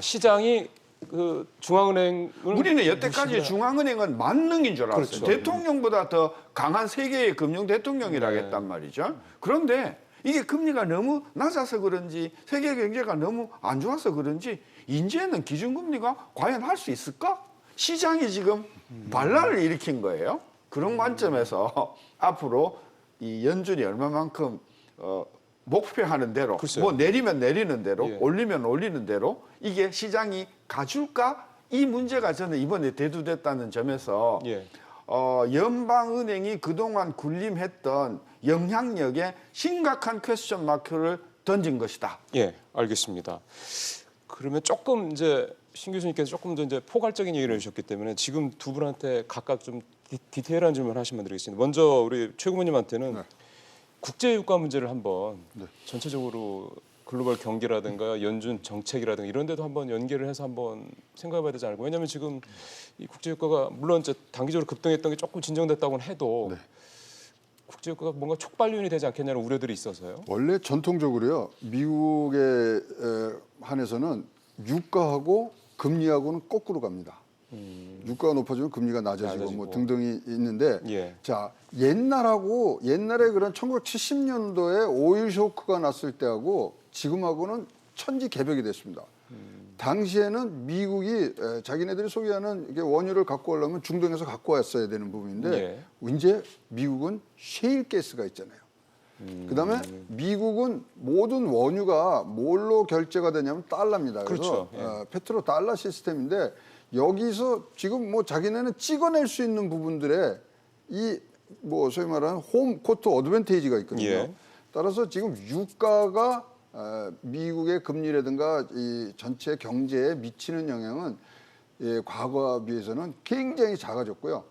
S1: 시장이 그 중앙은행을
S2: 우리는 여태까지 중앙은행은 만능인 줄 알았어요.
S1: 그렇죠.
S2: 대통령보다 더 강한 세계의 금융 대통령이라
S1: 네.
S2: 했단 말이죠. 그런데 이게 금리가 너무 낮아서 그런지 세계 경제가 너무 안 좋아서 그런지 이제는 기준금리가 과연 할 수 있을까? 시장이 지금 반란을 일으킨 거예요. 그런 관점에서 앞으로 이 연준이 얼마만큼 목표하는 대로
S1: 글쎄요.
S2: 뭐 내리면 내리는 대로
S1: 예.
S2: 올리면 올리는 대로 이게 시장이 가줄까? 이 문제가 저는 이번에 대두됐다는 점에서
S1: 예.
S2: 연방은행이 그동안 군림했던 영향력에 심각한 퀘스천 마크를 던진 것이다.
S1: 예, 알겠습니다. 그러면 조금 이제 신 교수님께서 조금 더 이제 포괄적인 얘기를 해주셨기 때문에 지금 두 분한테 각각 좀 디테일한 질문 하시면 드리겠습니다. 먼저 우리 최 고모님한테는
S6: 네.
S1: 국제유가 문제를 한번 전체적으로 글로벌 경기라든가 연준 정책이라든가 이런 데도 한번 연계를 해서 한번 생각해봐야 되지 않을까. 왜냐하면 지금 이 국제유가가 물론 이제 단기적으로 급등했던 게 조금 진정됐다고는 해도 국제유가가 뭔가 촉발륜이 되지 않겠냐는 우려들이 있어서요.
S6: 원래 전통적으로요 미국에 한해서는 유가하고 금리하고는 거꾸로 갑니다. 유가가 높아지면 금리가 낮아지고 뭐 등등이 있는데
S1: 예.
S6: 자 옛날에 그런 1970년도에 오일 쇼크가 났을 때하고 지금하고는 천지개벽이 됐습니다. 당시에는 미국이 자기네들이 소개하는 이게 원유를 갖고 오려면 중동에서 갖고 왔어야 되는 부분인데
S1: 예.
S6: 이제 미국은 셰일가스가 있잖아요. 그다음에 미국은 모든 원유가 뭘로 결제가 되냐면 달러입니다. 그래서
S1: 그렇죠. 예.
S6: 페트로 달러 시스템인데 여기서 지금 뭐 자기네는 찍어낼 수 있는 부분들에 이 뭐 소위 말하는 홈 코트 어드밴테이지가 있거든요.
S1: 예.
S6: 따라서 지금 유가가 미국의 금리라든가 이 전체 경제에 미치는 영향은 과거와 비해서는 굉장히 작아졌고요.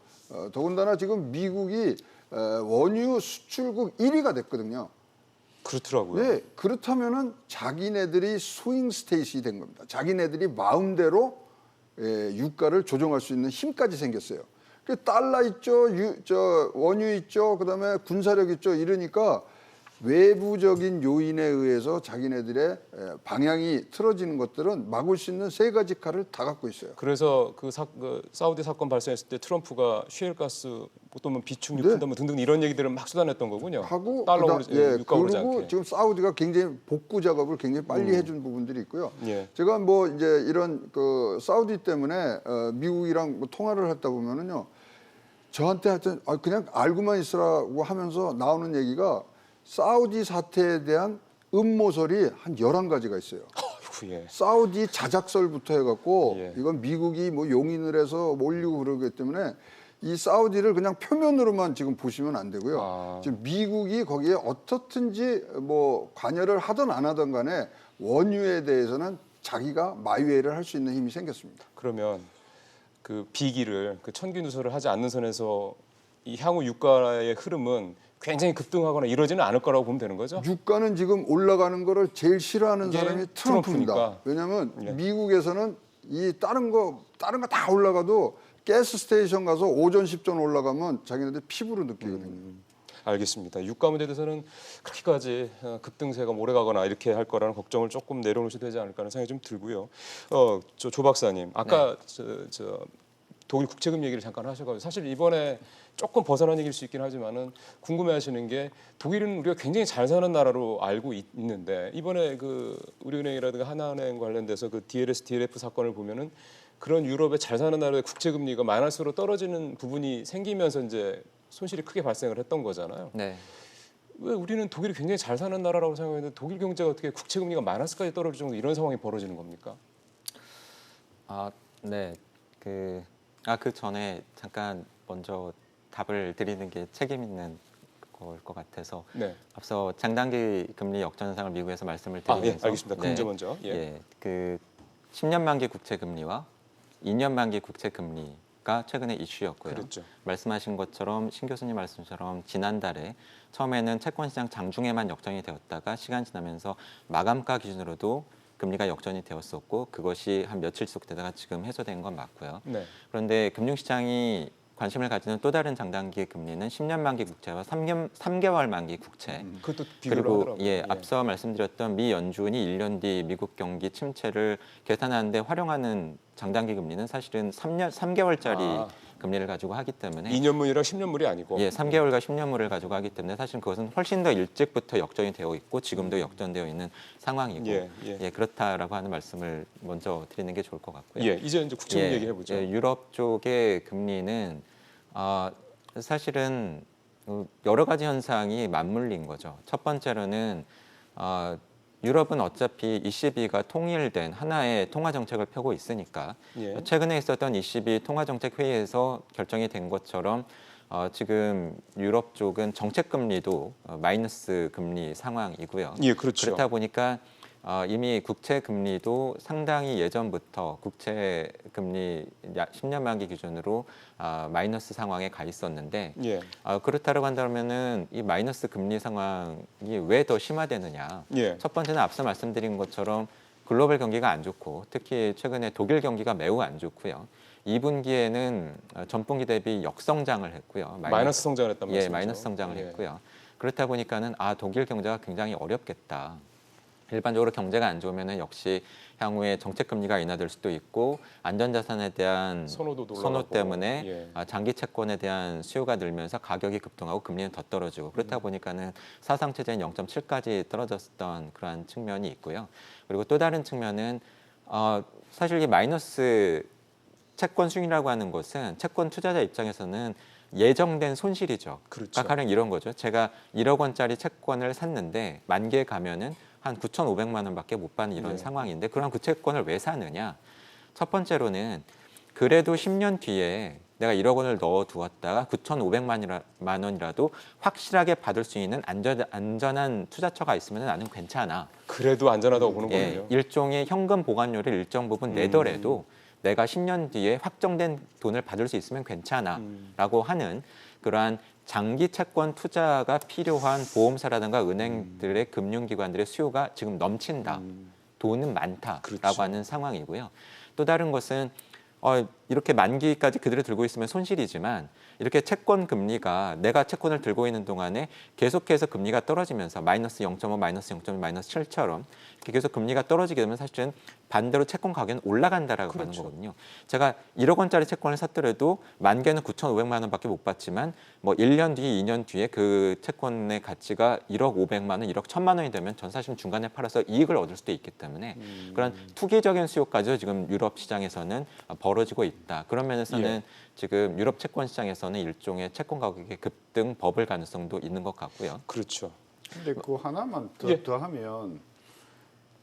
S6: 더군다나 지금 미국이 원유 수출국 1위가 됐거든요.
S1: 그렇더라고요.
S6: 네, 그렇다면은 자기네들이 스윙 스테이트이 된 겁니다. 자기네들이 마음대로 유가를 조정할 수 있는 힘까지 생겼어요. 그 달러 있죠, 원유 있죠, 그다음에 군사력 있죠. 이러니까 외부적인 요인에 의해서 자기네들의 방향이 틀어지는 것들은 막을 수 있는 세 가지 칼을 다 갖고 있어요.
S1: 그래서 그 사우디 사건 발생했을 때 트럼프가 셰일가스 또는 비축유
S6: 네.
S1: 푼다 뭐 등등 이런 얘기들을 막 쏟아냈던 거군요.
S6: 하고
S1: 달러 유가 오르지
S6: 그리고
S1: 않게.
S6: 지금 사우디가 굉장히 복구 작업을 굉장히 빨리 해준 부분들이 있고요.
S1: 예.
S6: 제가 뭐 이제 이런 그 사우디 때문에 미국이랑 뭐 통화를 했다 보면은요, 저한테 하여튼 그냥 알고만 있으라고 하면서 나오는 얘기가 사우디 사태에 대한 음모설이 한 11가지가 있어요.
S1: 아이고, 예.
S6: 사우디 자작설부터 해갖고
S1: 예.
S6: 이건 미국이 뭐 용인을 해서 몰리고 그러기 때문에 이 사우디를 그냥 표면으로만 지금 보시면 안 되고요. 지금 미국이 거기에 어떻든지 뭐 관여를 하든 안 하든 간에 원유에 대해서는 자기가 마이웨이를 할 수 있는 힘이 생겼습니다.
S1: 그러면 그 비기를 그 천기 누설을 하지 않는 선에서 이 향후 유가의 흐름은 굉장히 급등하거나 이러지는 않을 거라고 보면 되는 거죠.
S6: 유가는 지금 올라가는 거를 제일 싫어하는
S1: 이게
S6: 사람이 트럼프입니다.
S1: 트럼프니까.
S6: 왜냐하면
S1: 네.
S6: 미국에서는 이 다른 거 다 올라가도 가스 스테이션 가서 오전 10전 올라가면 자기네들 피부로 느끼거든요.
S1: 알겠습니다. 유가 문제에 대해서는 그렇게까지 급등세가 오래 가거나 이렇게 할 거라는 걱정을 조금 내려놓으셔도 되지 않을까 하는 생각이 좀 들고요. 조 박사님, 아까 저 독일 국채금 얘기를 잠깐 하셔가지고 사실 이번에 조금 벗어난 얘기일 수 있긴 하지만은 궁금해하시는 게 독일은 우리가 굉장히 잘 사는 나라로 알고 있는데 이번에 그 우리은행이라든가 하나은행 관련돼서 그 DLS, DLF 사건을 보면은 그런 유럽의 잘 사는 나라의 국채금리가 마이너스로 떨어지는 부분이 생기면서 이제 손실이 크게 발생을 했던 거잖아요.
S3: 네.
S1: 왜 우리는 독일이 굉장히 잘 사는 나라라고 생각했는데 독일 경제가 어떻게 국채금리가 마이너스까지 떨어질 정도 이런 상황이 벌어지는 겁니까?
S3: 네. 그 전에 잠깐 먼저 답을 드리는 게 책임 있는 걸 것 같아서
S1: 네.
S3: 앞서 장단기 금리 역전상을 미국에서 말씀을
S1: 예,
S3: 드리면서
S1: 알겠습니다. 금제 먼저. 예.
S3: 그 10년 만기 국채 금리와 2년 만기 국채 금리가 최근에 이슈였고요.
S1: 그렇죠.
S3: 말씀하신 것처럼 신 교수님 말씀처럼 지난달에 처음에는 채권 시장 장중에만 역전이 되었다가 시간 지나면서 마감가 기준으로도 금리가 역전이 되었었고 그것이 한 며칠 지속되다가 지금 해소된 건 맞고요.
S1: 네.
S3: 그런데 금융시장이 관심을 가지는 또 다른 장단기의 금리는 10년 만기 국채와 3개월 만기 국채
S1: 그것도 비교를
S3: 그리고
S1: 하더라고요.
S3: 앞서 말씀드렸던 미 연준이 1년 뒤 미국 경기 침체를 계산하는데 활용하는 장단기 금리는 사실은 3개월짜리 금리를 가지고 하기 때문에
S1: 2년물이랑 10년물이 아니고.
S3: 3개월과 10년물을 가지고 하기 때문에 사실 그것은 훨씬 더 일찍부터 역전이 되어 있고 지금도 역전되어 있는 상황이고 그렇다라고 하는 말씀을 먼저 드리는 게 좋을 것 같고요.
S1: 이제 국채금 얘기해 보죠.
S3: 유럽 쪽의 금리는 사실은 여러 가지 현상이 맞물린 거죠. 첫 번째로는 유럽은 어차피 ECB가 통일된 하나의 통화 정책을 펴고 있으니까 최근에 있었던 ECB 통화 정책 회의에서 결정이 된 것처럼 지금 유럽 쪽은 정책 금리도 마이너스 금리 상황이고요.
S1: 그렇죠.
S3: 그렇다 보니까 이미 국채 금리도 상당히 예전부터 국채 금리 10년 만기 기준으로 마이너스 상황에 가 있었는데 그렇다고 한다면은 이 마이너스 금리 상황이 왜 더 심화되느냐? 첫 번째는 앞서 말씀드린 것처럼 글로벌 경기가 안 좋고 특히 최근에 독일 경기가 매우 안 좋고요. 2분기에는 전분기 대비 역성장을 했고요.
S1: 마이너스 성장을 했단 말씀이죠.
S3: 마이너스 성장을 했고요. 그렇다 보니까는 독일 경제가 굉장히 어렵겠다. 일반적으로 경제가 안 좋으면 역시 향후에 정책 금리가 인하될 수도 있고 안전자산에 대한 선호 때문에 장기 채권에 대한 수요가 늘면서 가격이 급등하고 금리는 더 떨어지고 그렇다 보니까는 사상 최저인 0.7까지 떨어졌던 그러한 측면이 있고요. 그리고 또 다른 측면은 사실 이 마이너스 채권 수익이라고 하는 것은 채권 투자자 입장에서는 예정된 손실이죠. 그러니까 가령 이런 거죠. 제가 1억 원짜리 채권을 샀는데 만기에 가면은 한 9,500만 원밖에 못 받는 이런 상황인데 그럼 그 채권을 왜 사느냐? 첫 번째로는 그래도 10년 뒤에 내가 1억 원을 넣어두었다가 9,500만 원이라도 확실하게 받을 수 있는 안전한 투자처가 있으면 나는 괜찮아.
S1: 그래도 안전하다고 보는 거군요.
S3: 일종의 현금 보관료를 일정 부분 내더라도 내가 10년 뒤에 확정된 돈을 받을 수 있으면 괜찮아라고 하는 그러한 장기 채권 투자가 필요한 보험사라든가 은행들의 금융기관들의 수요가 지금 넘친다. 돈은 많다라고 하는 상황이고요. 또 다른 것은 이렇게 만기까지 그대로 들고 있으면 손실이지만 이렇게 채권 금리가 내가 채권을 들고 있는 동안에 계속해서 금리가 떨어지면서 마이너스 0.5, 마이너스 0.1, 마이너스 7처럼 이렇게 계속 금리가 떨어지게 되면 사실은 반대로 채권 가격은 올라간다라고 하는 거거든요. 제가 1억 원짜리 채권을 샀더라도 만기에는 9,500만 원밖에 못 받지만 뭐 1년 뒤, 2년 뒤에 그 채권의 가치가 1억 500만 원, 1억 1,000만 원이 되면 전 사실 중간에 팔아서 이익을 얻을 수도 있기 때문에 그런 투기적인 수요까지도 지금 유럽 시장에서는 벌어지고 있다. 그런 면에서는 지금 유럽 채권 시장에서는 일종의 채권 가격의 급등 버블 가능성도 있는 것 같고요.
S1: 그렇죠.
S2: 근데 그 하나만 더하면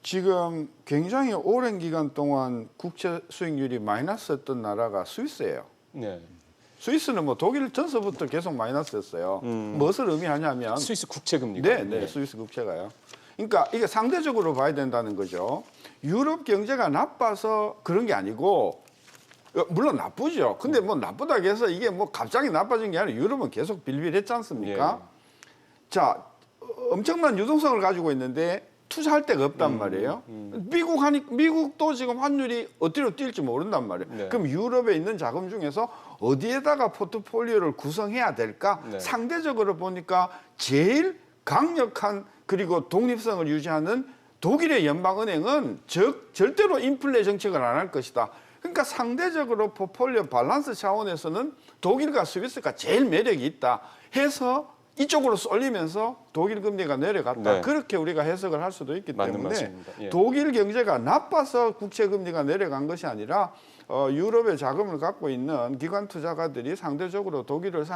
S2: 지금 굉장히 오랜 기간 동안 국채 수익률이 마이너스였던 나라가 스위스예요. 스위스는 뭐 독일 전서부터 계속 마이너스였어요. 무엇을 의미하냐면
S1: 스위스 국채 금리가.
S2: 네, 스위스 국채가요. 그러니까 이게 상대적으로 봐야 된다는 거죠. 유럽 경제가 나빠서 그런 게 아니고 물론 나쁘죠. 근데 뭐 나쁘다고 해서 이게 뭐 갑자기 나빠진 게 아니라 유럽은 계속 빌빌했지 않습니까? 자, 엄청난 유동성을 가지고 있는데 투자할 데가 없단 말이에요. 미국도 지금 환율이 어디로 뛸지 모른단 말이에요.
S1: 네.
S2: 그럼 유럽에 있는 자금 중에서 어디에다가 포트폴리오를 구성해야 될까?
S1: 네.
S2: 상대적으로 보니까 제일 강력한 그리고 독립성을 유지하는 독일의 연방은행은 절대로 인플레 정책을 안 할 것이다. 그러니까 상대적으로 포트폴리오 밸런스 차원에서는 독일과 스위스가 제일 매력이 있다 해서 이쪽으로 쏠리면서 독일 금리가 내려갔다.
S1: 네.
S2: 그렇게 우리가 해석을 할 수도 있기
S1: 맞는
S2: 때문에
S1: 말씀입니다. 예.
S2: 독일 경제가 나빠서 국채 금리가 내려간 것이 아니라 유럽의 자금을 갖고 있는 기관 투자가들이 상대적으로 독일을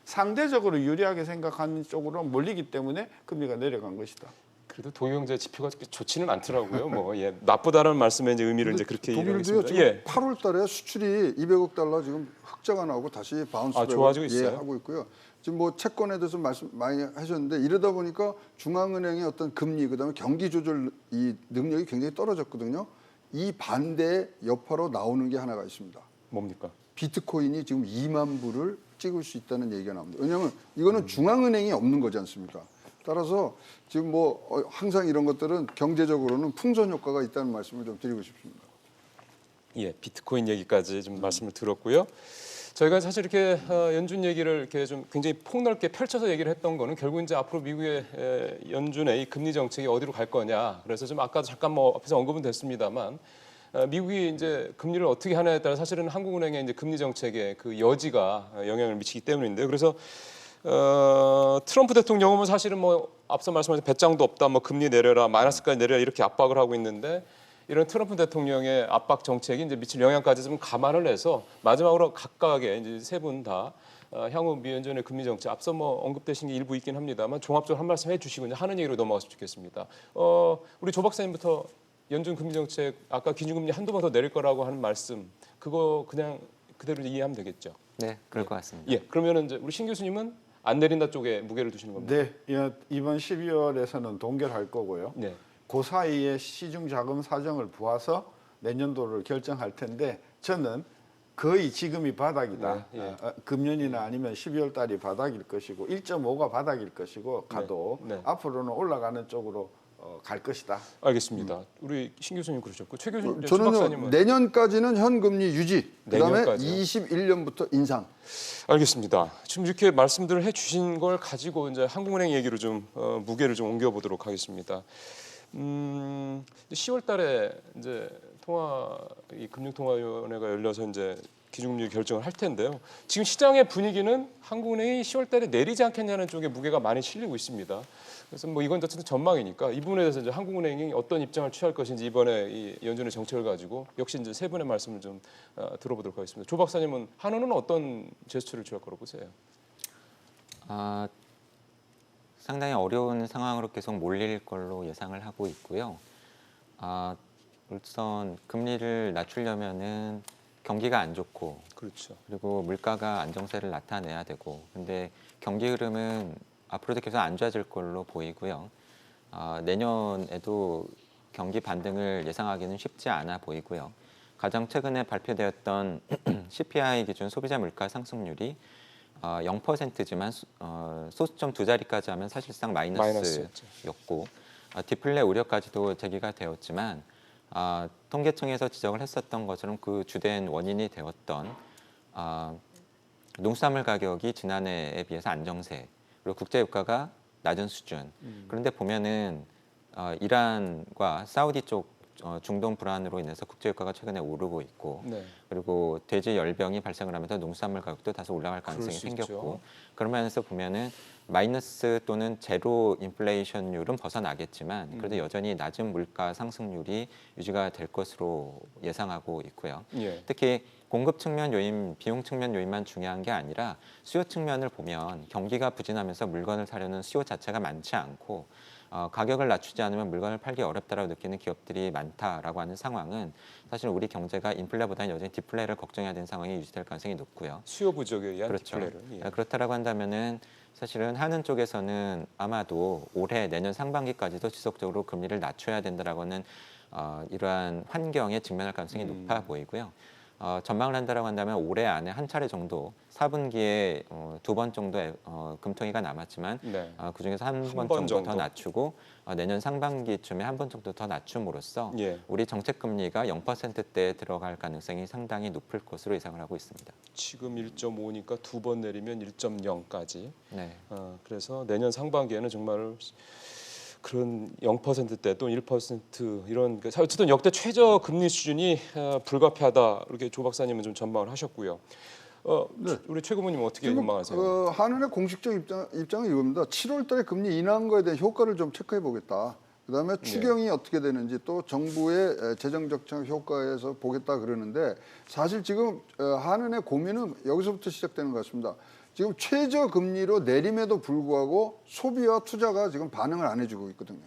S2: 상대적으로 유리하게 생각하는 쪽으로 몰리기 때문에 금리가 내려간 것이다.
S1: 그래도 독일 경제 지표가 그렇게 좋지는 않더라고요. 뭐 예, 나쁘다는 말씀의 이제 의미를 이제 그렇게
S6: 독일도요
S1: 이해하겠습니다.
S6: 지금
S1: 예.
S6: 8월 달에 수출이 200억 달러 지금 흑자가 나오고 다시 바운스백을
S1: 좋아지고 있어요?
S6: 하고 있고요. 지금 뭐 채권에 대해서 말씀 많이 하셨는데 이러다 보니까 중앙은행의 어떤 금리 그다음에 경기 조절 이 능력이 굉장히 떨어졌거든요. 이 반대 여파로 나오는 게 하나가 있습니다.
S1: 뭡니까?
S6: 비트코인이 지금 2만 불을 찍을 수 있다는 얘기가 나옵니다. 왜냐하면 이거는 중앙은행이 없는 거지 않습니까? 따라서 지금 뭐 항상 이런 것들은 경제적으로는 풍선 효과가 있다는 말씀을 좀 드리고 싶습니다.
S1: 예, 비트코인 얘기까지 좀 말씀을 들었고요. 저희가 사실 이렇게 연준 얘기를 이렇게 좀 굉장히 폭넓게 펼쳐서 얘기를 했던 거는 결국 이제 앞으로 미국의 연준의 이 금리 정책이 어디로 갈 거냐. 그래서 좀 아까도 잠깐 뭐 앞에서 언급은 됐습니다만 미국이 이제 금리를 어떻게 하냐에 따라 사실은 한국은행의 이제 금리 정책에 그 여지가 영향을 미치기 때문인데요. 그래서 트럼프 대통령은 사실은 뭐 앞서 말씀하신 배짱도 없다, 뭐 금리 내려라, 마이너스까지 내려라 이렇게 압박을 하고 있는데 이런 트럼프 대통령의 압박 정책이 이제 미칠 영향까지 좀 감안을 해서 마지막으로 각각의 이제 세 분 다 향후 미 연준의 금리 정책 앞서 뭐 언급되신 게 일부 있긴 합니다만 종합적으로 한 말씀 해주시고 이제 하는 얘기로 넘어갔으면 좋겠습니다. 우리 조 박사님부터 연준 금리 정책 아까 기준금리 한두 번 더 내릴 거라고 하는 말씀 그거 그냥 그대로 이해하면 되겠죠?
S3: 네, 그럴 것 같습니다.
S1: 예, 그러면은 이제 우리 신 교수님은 안 내린다 쪽에 무게를 두시는 겁니다.
S2: 네, 이번 12월에서는 동결할 거고요.
S1: 네.
S2: 그 사이에 시중 자금 사정을 보아서 내년도를 결정할 텐데 저는 거의 지금이 바닥이다.
S1: 네, 예.
S2: 금년이나 아니면 12월 달이 바닥일 것이고 1.5가 바닥일 것이고 가도
S1: 네, 네.
S2: 앞으로는 올라가는 쪽으로 갈 것이다.
S1: 알겠습니다. 우리 신 교수님 그러셨고 최 교수님, 최
S6: 저는요
S1: 박사님은
S6: 내년까지는 현금리 유지, 그다음에
S1: 내년까지요?
S6: 21년부터 인상.
S1: 알겠습니다. 지금 이렇게 말씀들을 해주신 걸 가지고 이제 한국은행 얘기로 좀 무게를 좀 옮겨보도록 하겠습니다. 10월달에 이제 이 금융통화위원회가 열려서 이제 기준금리 결정을 할 텐데요. 지금 시장의 분위기는 한국은행이 10월달에 내리지 않겠냐는 쪽에 무게가 많이 실리고 있습니다. 그래서 뭐 이건 어쨌든 전망이니까 이 부분에 대해서 이제 한국은행이 어떤 입장을 취할 것인지 이번에 이 연준의 정책을 가지고 역시 이제 세 분의 말씀을 좀 들어보도록 하겠습니다. 조 박사님은 한은은 어떤 제스처를 취할 거라고 보세요?
S3: 상당히 어려운 상황으로 계속 몰릴 걸로 예상을 하고 있고요. 우선 금리를 낮추려면은 경기가 안 좋고
S1: 그렇죠.
S3: 그리고 물가가 안정세를 나타내야 되고 근데 경기 흐름은 앞으로도 계속 안 좋아질 걸로 보이고요. 내년에도 경기 반등을 예상하기는 쉽지 않아 보이고요. 가장 최근에 발표되었던 CPI 기준 소비자 물가 상승률이 0%지만 소수점 두 자리까지 하면 사실상 마이너스였고 디플레 우려까지도 제기가 되었지만 통계청에서 지적을 했었던 것처럼 그 주된 원인이 되었던 농수산물 가격이 지난해에 비해서 안정세 그리고 국제유가가 낮은 수준. 그런데 보면은 이란과 사우디 쪽 중동 불안으로 인해서 국제유가가 최근에 오르고 있고
S1: 네.
S3: 그리고 돼지 열병이 발생을 하면서 농수산물 가격도 다소 올라갈 가능성이
S1: 그럴 수 있죠.
S3: 생겼고 그런 면에서 보면은 마이너스 또는 제로 인플레이션율은 벗어나겠지만 그래도 여전히 낮은 물가 상승률이 유지가 될 것으로 예상하고 있고요.
S1: 예.
S3: 특히 공급 측면 요인, 비용 측면 요인만 중요한 게 아니라 수요 측면을 보면 경기가 부진하면서 물건을 사려는 수요 자체가 많지 않고 가격을 낮추지 않으면 물건을 팔기 어렵다라고 느끼는 기업들이 많다라고 하는 상황은 사실 우리 경제가 인플레보다는 여전히 디플레를 걱정해야 되는 상황이 유지될 가능성이 높고요.
S1: 수요 부족에 의한
S3: 그렇죠.
S1: 디플레를. 예.
S3: 그렇다라고 한다면은 사실은 하는 쪽에서는 아마도 올해 내년 상반기까지도 지속적으로 금리를 낮춰야 된다라고 하는 이러한 환경에 직면할 가능성이 높아 보이고요. 전망을 한다라고 한다면 올해 안에 한 차례 정도 4분기에 2번 정도의 금통위가 남았지만
S1: 네.
S3: 그중에서 한 번
S1: 번
S3: 정도 더
S1: 정도.
S3: 낮추고 내년 상반기쯤에 한 번 정도 더 낮춤으로써
S1: 예.
S3: 우리 정책 금리가 0%대에 들어갈 가능성이 상당히 높을 것으로 예상을 하고 있습니다.
S1: 지금 1.5니까 2번 내리면 1.0까지.
S3: 네.
S1: 그래서 내년 상반기에는 정말 그런 0%대 또는 1% 이런 어쨌든 역대 최저 금리 수준이 불가피하다 이렇게 조 박사님은 좀 전망을 하셨고요.
S6: 네.
S1: 우리 최 고모님 어떻게
S6: 지금
S1: 전망하세요?
S6: 한은의 공식적 입장은 이겁니다. 7월달에 금리 인하한 거에 대한 효과를 좀 체크해 보겠다. 그다음에 추경이 어떻게 되는지 또 정부의 재정 적정 효과에서 보겠다 그러는데 사실 지금 한은의 고민은 여기서부터 시작되는 것 같습니다. 지금 최저 금리로 내림에도 불구하고 소비와 투자가 지금 반응을 안 해주고 있거든요.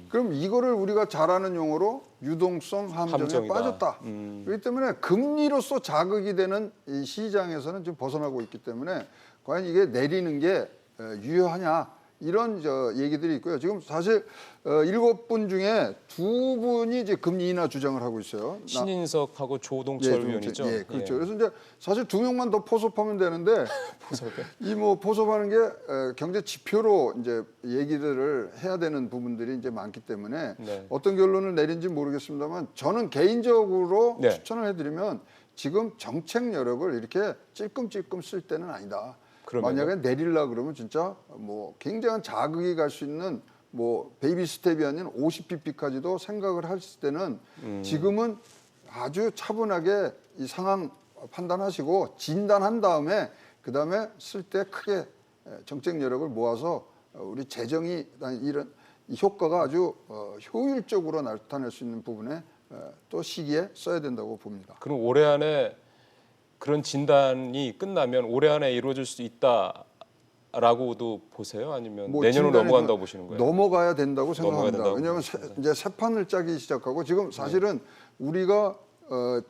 S6: 그럼 이거를 우리가 잘 아는 용어로 유동성 함정에
S1: 함정이다.
S6: 빠졌다. 그렇기 때문에 금리로서 자극이 되는 이 시장에서는 지금 벗어나고 있기 때문에 과연 이게 내리는 게 유효하냐 이런 얘기들이 있고요. 지금 사실 7분 중에 2분이 이제 금리 인하 주장을 하고 있어요.
S1: 신인석하고 조동철 위원이죠.
S6: 예, 그렇죠. 그래서 이제 사실 2명만 더 포섭하면 되는데 이 뭐 포섭하는 게 경제 지표로 이제 얘기들을 해야 되는 부분들이 이제 많기 때문에
S1: 네.
S6: 어떤 결론을 내린지 모르겠습니다만 저는 개인적으로
S1: 네.
S6: 추천을 해드리면 지금 정책 여력을 이렇게 찔끔찔끔 쓸 때는 아니다.
S1: 그러면요?
S6: 만약에 내릴라 그러면 진짜 뭐 굉장한 자극이 갈 수 있는 뭐 베이비 스텝이 아닌 50bp까지도 생각을 했을 때는 지금은 아주 차분하게 이 상황 판단하시고 진단한 다음에 그다음에 쓸 때 크게 정책 여력을 모아서 우리 재정이 이런 이 효과가 아주 효율적으로 나타낼 수 있는 부분에 또 시기에 써야 된다고 봅니다.
S1: 그럼 올해 안에 그런 진단이 끝나면 올해 안에 이루어질 수 있다라고도 보세요? 아니면
S6: 뭐
S1: 내년으로
S6: 진단이
S1: 넘어간다고 보시는 거예요?
S6: 넘어가야 된다고
S1: 넘어가야
S6: 생각합니다.
S1: 된다고
S6: 왜냐하면
S1: 보시는
S6: 이제 새 판을 짜기 시작하고 지금 사실은 우리가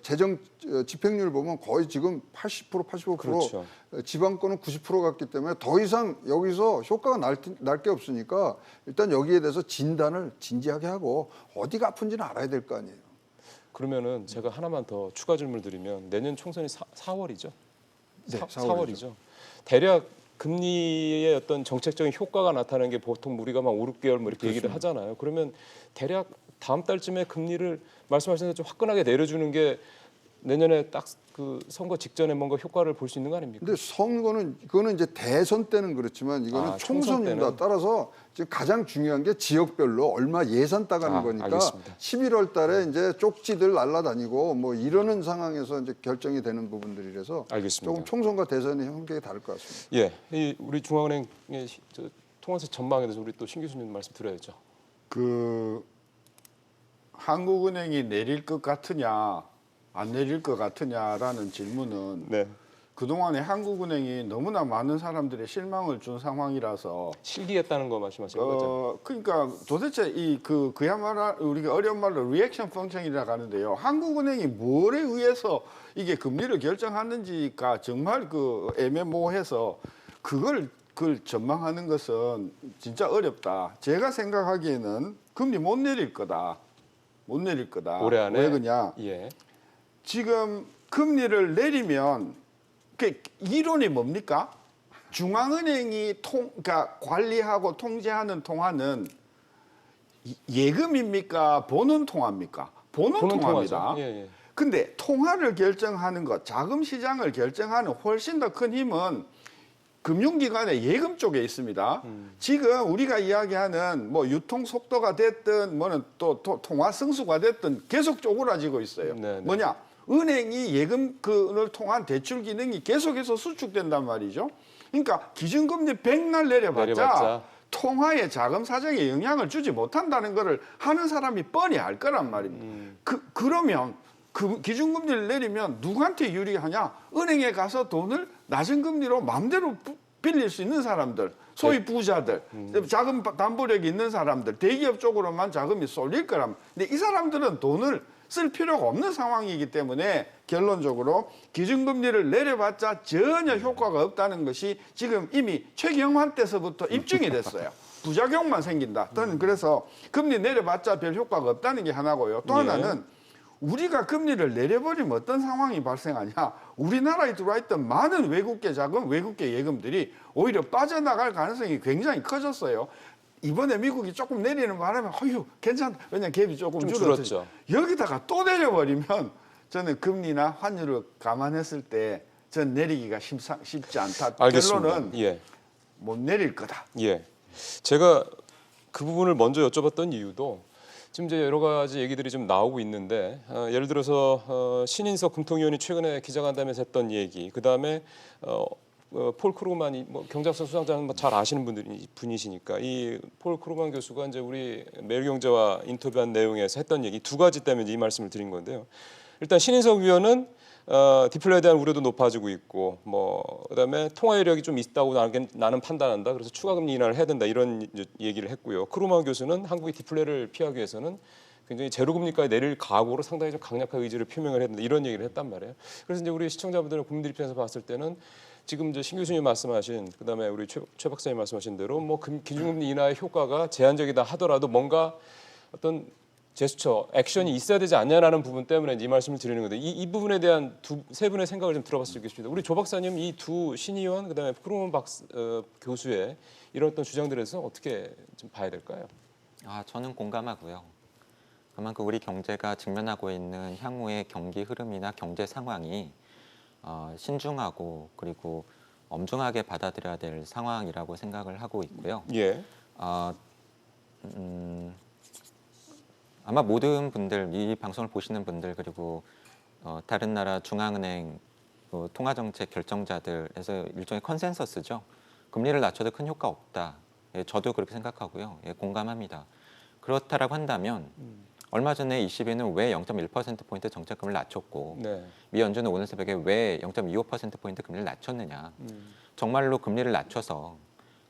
S6: 재정 집행률 보면 거의 지금 80% 85%
S1: 그렇죠.
S6: 지방권은 90% 갔기 때문에 더 이상 여기서 효과가 날 게 없으니까 일단 여기에 대해서 진단을 진지하게 하고 어디가 아픈지는 알아야 될 거 아니에요.
S1: 그러면은 제가 하나만 더 추가 질문을 드리면 내년 총선이 4월이죠?
S6: 네,
S1: 4월이죠. 대략 금리의 어떤 정책적인 효과가 나타나는 게 보통 우리가 막 5, 6개월 뭐 이렇게 얘기를 하잖아요. 그러면 대략 다음 달쯤에 금리를 말씀하신 대로 좀 화끈하게 내려주는 게 내년에 딱 그 선거 직전에 뭔가 효과를 볼 수 있는 거 아닙니까?
S6: 근데 선거는 그거는 이제 대선 때는 그렇지만 이거는
S1: 총선
S6: 총선입니다.
S1: 때는?
S6: 따라서 지금 가장 중요한 게 지역별로 얼마 예산 따가는 거니까
S1: 알겠습니다.
S6: 11월 달에 이제 쪽지들 날라다니고 뭐 이러는 상황에서 이제 결정이 되는 부분들이라서
S1: 알겠습니다.
S6: 조금 총선과 대선이 형태가 다를 것 같습니다.
S1: 예, 이 우리 중앙은행의 통화세 전망에 대해서 우리 또 신 교수님 말씀 드려야죠.
S2: 그 한국은행이 내릴 것 같으냐 안 내릴 것 같으냐라는 질문은
S1: 네.
S2: 그동안에 한국은행이 너무나 많은 사람들의 실망을 준 상황이라서
S1: 실기했다는 거 말씀하시는 거죠?
S2: 그러니까 도대체 그야말로 우리가 어려운 말로 리액션 펑션이라고 하는데요. 한국은행이 뭐에 의해서 이게 금리를 결정하는지가 정말 그 애매모호해서 그걸 전망하는 것은 진짜 어렵다. 제가 생각하기에는 금리 못 내릴 거다. 못 내릴 거다.
S1: 올해 안에
S2: 왜 그러냐?
S1: 예.
S2: 지금 금리를 내리면 그 이론이 뭡니까? 중앙은행이 그러니까 관리하고 통제하는 통화는 예금입니까? 보는 통화입니까? 보는 통화입니다.
S1: 통화죠. 예.
S2: 근데 통화를 결정하는 것, 자금 시장을 결정하는 훨씬 더 큰 힘은 금융기관의 예금 쪽에 있습니다. 지금 우리가 이야기하는 뭐 유통 속도가 됐든 뭐는 또 통화 승수가 됐든 계속 쪼그라지고 있어요.
S1: 네.
S2: 뭐냐? 은행이 예금을 통한 대출 기능이 계속해서 수축된단 말이죠. 그러니까 기준금리 100날 내려봤자 통화의 자금 사정에 영향을 주지 못한다는 것을 하는 사람이 뻔히 알 거란 말입니다. 그러면 그 기준금리를 내리면 누구한테 유리하냐? 은행에 가서 돈을 낮은 금리로 마음대로 빌릴 수 있는 사람들, 소위 부자들, 자금 담보력이 있는 사람들, 대기업 쪽으로만 자금이 쏠릴 거란. 근데 이 사람들은 돈을 쓸 필요가 없는 상황이기 때문에 결론적으로 기준금리를 내려봤자 전혀 효과가 없다는 것이 지금 이미 최경환 때서부터 입증이 됐어요. 부작용만 생긴다. 저는 그래서 금리 내려봤자 별 효과가 없다는 게 하나고요. 또 하나는 우리가 금리를 내려버리면 어떤 상황이 발생하냐? 우리나라에 들어와 있던 많은 외국계 자금, 외국계 예금들이 오히려 빠져나갈 가능성이 굉장히 커졌어요. 이번에 미국이 조금 내리는 바람에 어휴 괜찮다. 왜냐하면 갭이 조금
S1: 좀
S2: 줄었죠.
S1: 줄었죠.
S2: 여기다가 또 내려버리면 저는 금리나 환율을 감안했을 때 전 내리기가 쉽지 않다.
S1: 알겠습니다.
S2: 결론은
S1: 예.
S2: 못 내릴 거다.
S1: 예. 제가 그 부분을 먼저 여쭤봤던 이유도 지금 이제 여러 가지 얘기들이 좀 나오고 있는데 예를 들어서 신인석 금통위원이 최근에 기자간담회에서 했던 얘기, 그 다음에 폴 크루만이 뭐 경제학자 수장자는 뭐 잘 아시는 분이시니까 이 폴 크루만 교수가 이제 우리 매일경제와 인터뷰한 내용에서 했던 얘기 두 가지 때문에 이 말씀을 드린 건데요. 일단 신인석 위원은 디플레에 대한 우려도 높아지고 있고 뭐 그다음에 통화 여력이 좀 있다고 나는 판단한다. 그래서 추가 금리 인하를 해야 된다 이런 얘기를 했고요. 크루만 교수는 한국이 디플레를 피하기 위해서는 굉장히 제로 금리까지 내릴 각오로 상당히 좀 강력한 의지를 표명을 했는데 이런 얘기를 했단 말이에요. 그래서 이제 우리 시청자분들은 국민들 입장에서 봤을 때는 지금 이제 신 교수님 말씀하신 그다음에 우리 최 박사님 말씀하신 대로 뭐 기준금리 인하의 효과가 제한적이다 하더라도 뭔가 어떤 제스처, 액션이 있어야 되지 않냐라는 부분 때문에 이 말씀을 드리는 건데 이 부분에 대한 세 분의 생각을 좀 들어봤으면 좋겠습니다. 우리 조 박사님 이 두 신의원 그다음에 크루먼 교수의 이런 어떤 주장들에 대해서 어떻게 좀 봐야 될까요?
S3: 저는 공감하고요. 그만큼 우리 경제가 직면하고 있는 향후의 경기 흐름이나 경제 상황이 신중하고 그리고 엄중하게 받아들여야 될 상황이라고 생각을 하고 있고요.
S1: 예.
S3: 아마 모든 분들, 이 방송을 보시는 분들 그리고 다른 나라 중앙은행 통화정책 결정자들에서 일종의 컨센서스죠. 금리를 낮춰도 큰 효과 없다. 예, 저도 그렇게 생각하고요. 예, 공감합니다. 그렇다라고 한다면 얼마 전에 ECB는 왜 0.1%포인트 정책금을 낮췄고
S1: 네.
S3: 미 연준은 오늘 새벽에 왜 0.25%포인트 금리를 낮췄느냐. 정말로 금리를 낮춰서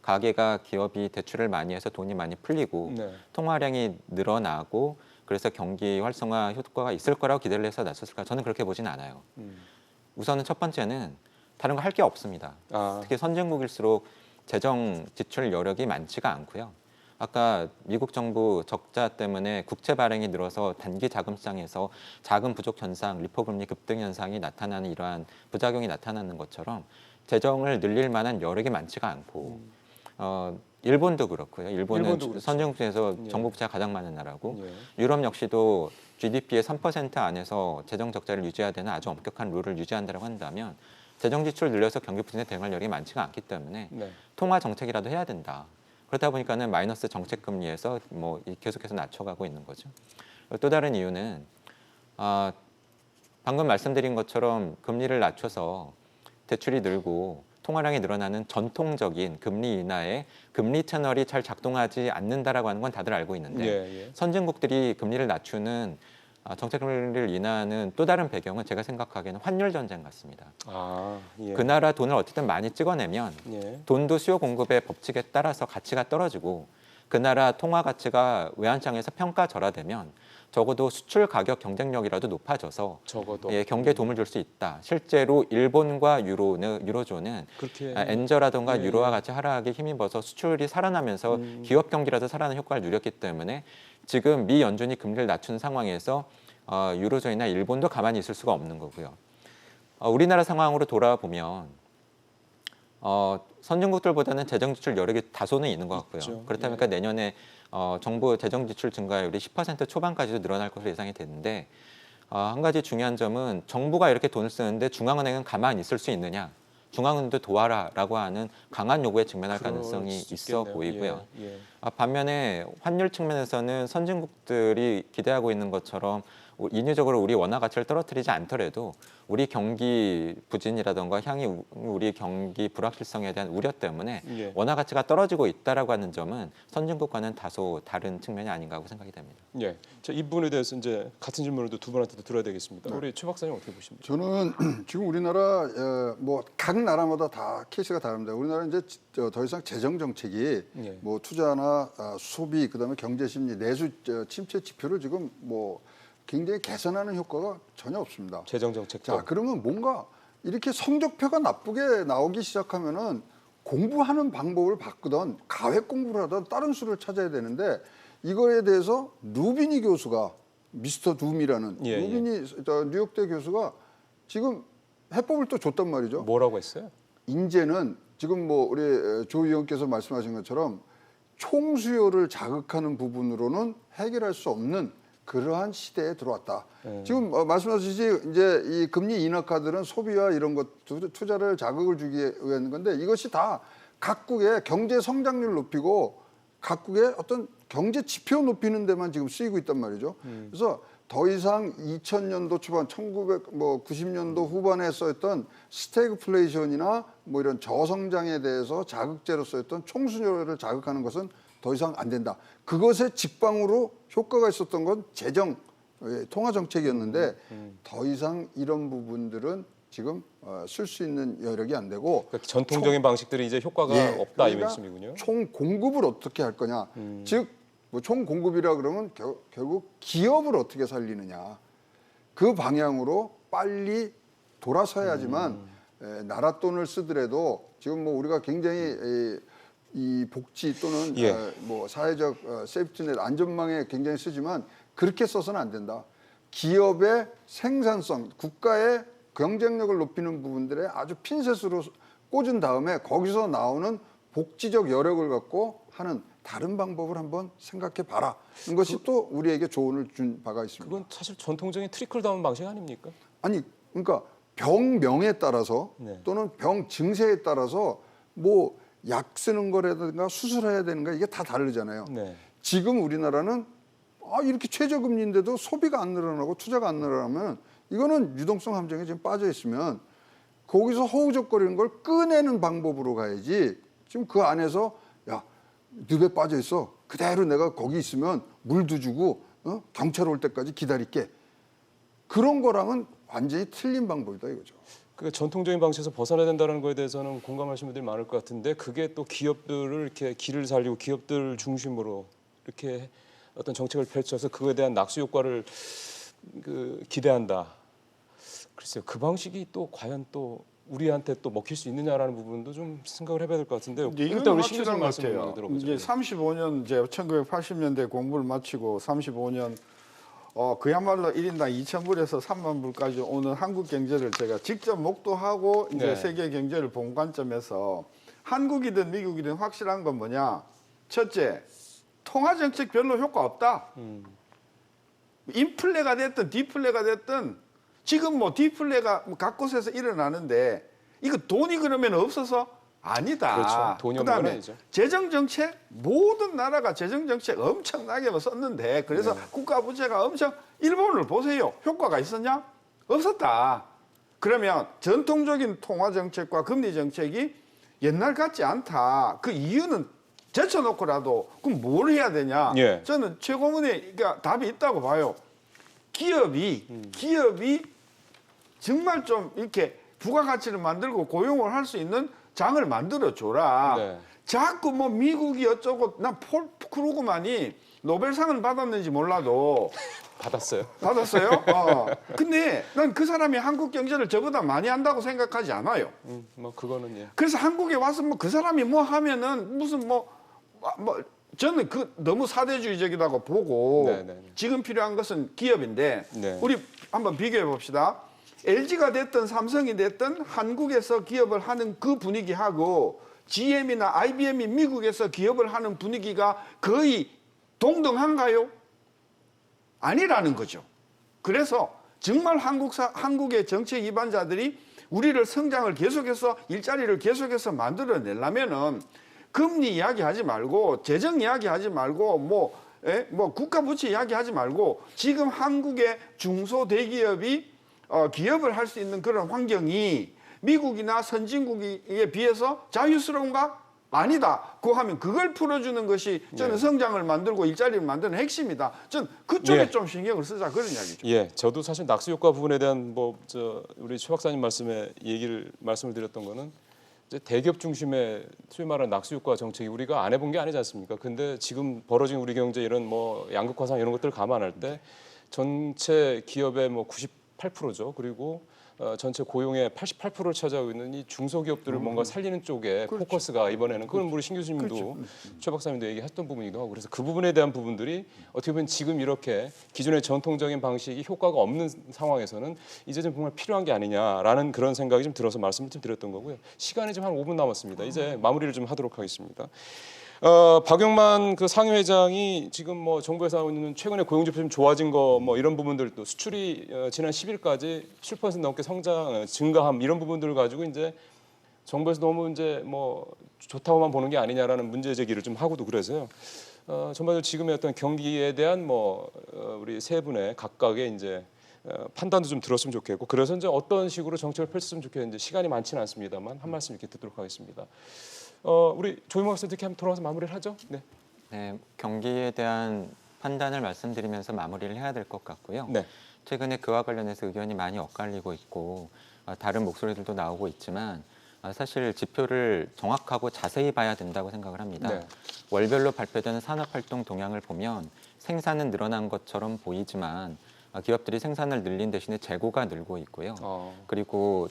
S3: 가계가 기업이 대출을 많이 해서 돈이 많이 풀리고
S1: 네.
S3: 통화량이 늘어나고 그래서 경기 활성화 효과가 있을 거라고 기대를 해서 낮췄을까? 저는 그렇게 보진 않아요. 우선은 첫 번째는 다른 거 할 게 없습니다. 특히 선진국일수록 재정 지출 여력이 많지가 않고요. 아까 미국 정부 적자 때문에 국채 발행이 늘어서 단기 자금 시장에서 자금 부족 현상, 리포 금리 급등 현상이 나타나는 이러한 부작용이 나타나는 것처럼 재정을 늘릴 만한 여력이 많지가 않고 일본도 그렇고요. 일본은 선진국 중에서 정부 부채가 가장 많은 나라고 유럽 역시도 GDP의 3% 안에서 재정 적자를 유지해야 되는 아주 엄격한 룰을 유지한다고 한다면 재정 지출 늘려서 경기 부진에 대응할 여력이 많지가 않기 때문에 통화 정책이라도 해야 된다. 그렇다 보니까는 마이너스 정책 금리에서 뭐 계속해서 낮춰가고 있는 거죠. 또 다른 이유는 방금 말씀드린 것처럼 금리를 낮춰서 대출이 늘고 통화량이 늘어나는 전통적인 금리 인하에 금리 채널이 잘 작동하지 않는다라고 하는 건 다들 알고 있는데 선진국들이 금리를 낮추는 정책 금리를 인하하는 또 다른 배경은 제가 생각하기에는 환율 전쟁 같습니다. 그 나라 돈을 어쨌든 많이 찍어내면 돈도 수요 공급의 법칙에 따라서 가치가 떨어지고 그 나라 통화 가치가 외환시장에서 평가절하되면 적어도 수출 가격 경쟁력이라도 높아져서 경기에 도움을 줄 수 있다. 실제로 일본과 유로존은 엔저라든가 유로와 같이 하락에 힘입어서 수출이 살아나면서 기업 경기라도 살아나는 효과를 누렸기 때문에 지금 미 연준이 금리를 낮춘 상황에서 유로존이나 일본도 가만히 있을 수가 없는 거고요. 우리나라 상황으로 돌아보면 선진국들보다는 재정 지출 여력이 다소는 있는 것 같고요. 그렇다 보니까 내년에 정부 재정 지출 증가율이 10% 초반까지도 늘어날 것으로 예상이 되는데 한 가지 중요한 점은 정부가 이렇게 돈을 쓰는데 중앙은행은 가만히 있을 수 있느냐. 중앙은행도 도와라라고 하는 강한 요구에 직면할 가능성이 있어 보이고요. 반면에 환율 측면에서는 선진국들이 기대하고 있는 것처럼 인위적으로 우리 원화 가치를 떨어뜨리지 않더라도 우리 경기 부진이라든가 향후 우리 경기 불확실성에 대한 우려 때문에 원화 가치가 떨어지고 있다라고 하는 점은 선진국과는 다소 다른 측면이 아닌가 하고 생각이 됩니다.
S1: 예, 이 부분에 대해서 이제 같은 질문을 두 분한테도 들어야 되겠습니다. 우리 최 박사님 어떻게 보십니까?
S6: 저는 지금 우리나라 뭐 각 나라마다 다 케이스가 다릅니다. 우리나라 이제 더 이상 재정 정책이 뭐 투자나 소비 그다음에 경제 심리 내수 침체 지표를 지금 뭐 굉장히 개선하는 효과가 전혀 없습니다.
S1: 재정 정책.
S6: 자, 그러면 뭔가 이렇게 성적표가 나쁘게 나오기 시작하면은 공부하는 방법을 바꾸던 가획 공부를 하던 다른 수를 찾아야 되는데 이거에 대해서 루비니 교수가 미스터 둠이라는
S1: 예,
S6: 이분이 저 뉴욕대 교수가 지금 해법을 또 줬단 말이죠.
S1: 뭐라고 했어요?
S6: 인제는 지금 뭐 우리 조 의원께서 말씀하신 것처럼 총수요를 자극하는 부분으로는 해결할 수 없는 그러한 시대에 들어왔다. 지금 말씀하셨듯이 이제 이 금리 인하 카드는 소비와 이런 것 투자를 자극을 주기 위한 건데 이것이 다 각국의 경제 성장률 높이고 각국의 어떤 경제 지표 높이는 데만 지금 쓰이고 있단 말이죠. 그래서 더 이상 2000년도 초반, 1990년도 후반에 써있던 스태그플레이션이나 뭐 이런 저성장에 대해서 자극제로 써있던 총수요를 자극하는 것은 더 이상 안 된다. 그것에 직방으로 효과가 있었던 건 재정, 통화 정책이었는데 더 이상 이런 부분들은 지금 쓸 수 있는 여력이 안 되고
S1: 그러니까 전통적인 방식들이 이제 효과가 없다 이 말씀이군요.
S6: 총 공급을 어떻게 할 거냐. 즉 뭐 총 공급이라 그러면 결국 기업을 어떻게 살리느냐. 그 방향으로 빨리 돌아서야지만 나라 돈을 쓰더라도 지금 뭐 우리가 굉장히 이 복지 또는 뭐 사회적 세이프티넷 안전망에 굉장히 쓰지만 그렇게 써서는 안 된다. 기업의 생산성, 국가의 경쟁력을 높이는 부분들에 아주 핀셋으로 꽂은 다음에 거기서 나오는 복지적 여력을 갖고 하는 다른 방법을 한번 생각해 봐라. 이것이 또 우리에게 조언을 준 바가 있습니다.
S1: 그건 사실 전통적인 트리클 다운 방식 아닙니까?
S6: 아니 그러니까 병명에 따라서 또는 병 증세에 따라서 뭐 약 쓰는 거라든가 수술해야 되는가 이게 다 다르잖아요.
S1: 네.
S6: 지금 우리나라는 이렇게 최저금리인데도 소비가 안 늘어나고 투자가 안 늘어나면 이거는 유동성 함정에 지금 빠져 있으면 거기서 허우적거리는 걸 꺼내는 방법으로 가야지. 지금 그 안에서 야 늪에 빠져 있어. 그대로 내가 거기 있으면 물도 주고 경찰 올 때까지 기다릴게. 그런 거랑은 완전히 틀린 방법이다 이거죠.
S1: 그러니까 전통적인 방식에서 벗어나야 된다는 거에 대해서는 공감하시는 분들이 많을 것 같은데 그게 또 기업들을 이렇게 길을 살리고 기업들 중심으로 이렇게 어떤 정책을 펼쳐서 그거에 대한 낙수 효과를 기대한다. 글쎄요, 그 방식이 또 과연 또 우리한테 또 먹힐 수 있느냐라는 부분도 좀 생각을 해봐야 될 것 같은데요.
S2: 이건
S1: 우리
S2: 확실한 것 같아요.
S1: 들어보죠.
S2: 이제 35년 이제 1980년대 공부를 마치고 35년 그야말로 1인당 2,000불에서 3만 불까지 오는 한국 경제를 제가 직접 목도하고 이제 세계 경제를 본 관점에서 한국이든 미국이든 확실한 건 뭐냐? 첫째, 통화 정책 별로 효과 없다. 인플레가 됐든 디플레가 됐든 지금 뭐 디플레가 각 곳에서 일어나는데 이거 돈이 그러면 없어서 아니다.
S1: 그렇죠. 돈이 없는 건
S2: 그다음에
S1: 아니죠.
S2: 재정 정책 모든 나라가 재정 정책 엄청나게 썼는데 그래서 국가 부채가 엄청 일본을 보세요. 효과가 있었냐? 없었다. 그러면 전통적인 통화 정책과 금리 정책이 옛날 같지 않다. 그 이유는 제쳐놓고라도 그럼 뭘 해야 되냐? 저는 최고문의 답이 있다고 봐요. 기업이 정말 좀 이렇게 부가가치를 만들고 고용을 할 수 있는 장을 만들어 줘라. 자꾸 뭐 미국이 어쩌고 난 폴 크루그만이 노벨상은 받았는지 몰라도
S1: 받았어요.
S2: 받았어요? 근데 난 그 사람이 한국 경제를 저보다 많이 한다고 생각하지 않아요.
S1: 뭐 그거는
S2: 그래서 한국에 와서 뭐 그 사람이 뭐 하면은 무슨 저는 너무 사대주의적이라고 보고 지금 필요한 것은 기업인데 우리 한번 비교해 봅시다. LG가 됐든 삼성이 됐든 한국에서 기업을 하는 그 분위기하고 GM이나 IBM이 미국에서 기업을 하는 분위기가 거의 동등한가요? 아니라는 거죠. 그래서 정말 한국의 정책 위반자들이 우리를 성장을 계속해서 일자리를 계속해서 만들어내려면은 금리 이야기하지 말고 재정 이야기하지 말고 뭐 국가 부채 이야기하지 말고 지금 한국의 중소대기업이 기업을 할 수 있는 그런 환경이 미국이나 선진국에 비해서 자유스러운가? 아니다. 그거 하면 그걸 풀어주는 것이 저는 성장을 만들고 일자리를 만드는 핵심이다. 저는 그쪽에 좀 신경을 쓰자 그런 이야기죠.
S1: 저도 사실 낙수 효과 부분에 대한 우리 최 박사님 말씀을 드렸던 거는 이제 대기업 중심의 소위 말하는 낙수 효과 정책이 우리가 안 해본 게 아니지 않습니까? 근데 지금 벌어진 우리 경제 이런 양극 화상 이런 것들을 감안할 때 전체 기업의 98%죠. 그리고 전체 고용의 88%를 차지하고 있는 이 중소기업들을 뭔가 살리는 쪽에 포커스가 이번에는 그건 우리 신 교수님도 최 박사님도 얘기했던 부분이기도 하고 그래서 그 부분에 대한 부분들이 어떻게 보면 지금 이렇게 기존의 전통적인 방식이 효과가 없는 상황에서는 이제 좀 정말 필요한 게 아니냐라는 그런 생각이 좀 들어서 말씀을 좀 드렸던 거고요. 시간이 지금 한 5분 남았습니다. 이제 마무리를 좀 하도록 하겠습니다. 박용만 그 상임회장이 지금 뭐 정부에서 하고 있는 최근에 고용지표 좀 좋아진 거 뭐 이런 부분들도 수출이 지난 10일까지 7% 넘게 증가함 이런 부분들을 가지고 이제 정부에서 너무 이제 뭐 좋다고만 보는 게 아니냐라는 문제 제기를 좀 하고도 그래서요. 전반적으로 지금의 어떤 경기에 대한 뭐 우리 세 분의 각각의 이제 판단도 좀 들었으면 좋겠고 그래서 이제 어떤 식으로 정책을 펼쳤으면 좋겠는지 시간이 많지는 않습니다만 한 말씀 이렇게 듣도록 하겠습니다. 우리 조용호 박사 이렇게 한번 돌아와서 마무리를 하죠. 네.
S3: 네, 경기에 대한 판단을 말씀드리면서 마무리를 해야 될 것 같고요.
S1: 네.
S3: 최근에 그와 관련해서 의견이 많이 엇갈리고 있고 다른 목소리들도 나오고 있지만 사실 지표를 정확하고 자세히 봐야 된다고 생각을 합니다.
S1: 네.
S3: 월별로 발표되는 산업활동 동향을 보면 생산은 늘어난 것처럼 보이지만 기업들이 생산을 늘린 대신에 재고가 늘고 있고요. 그리고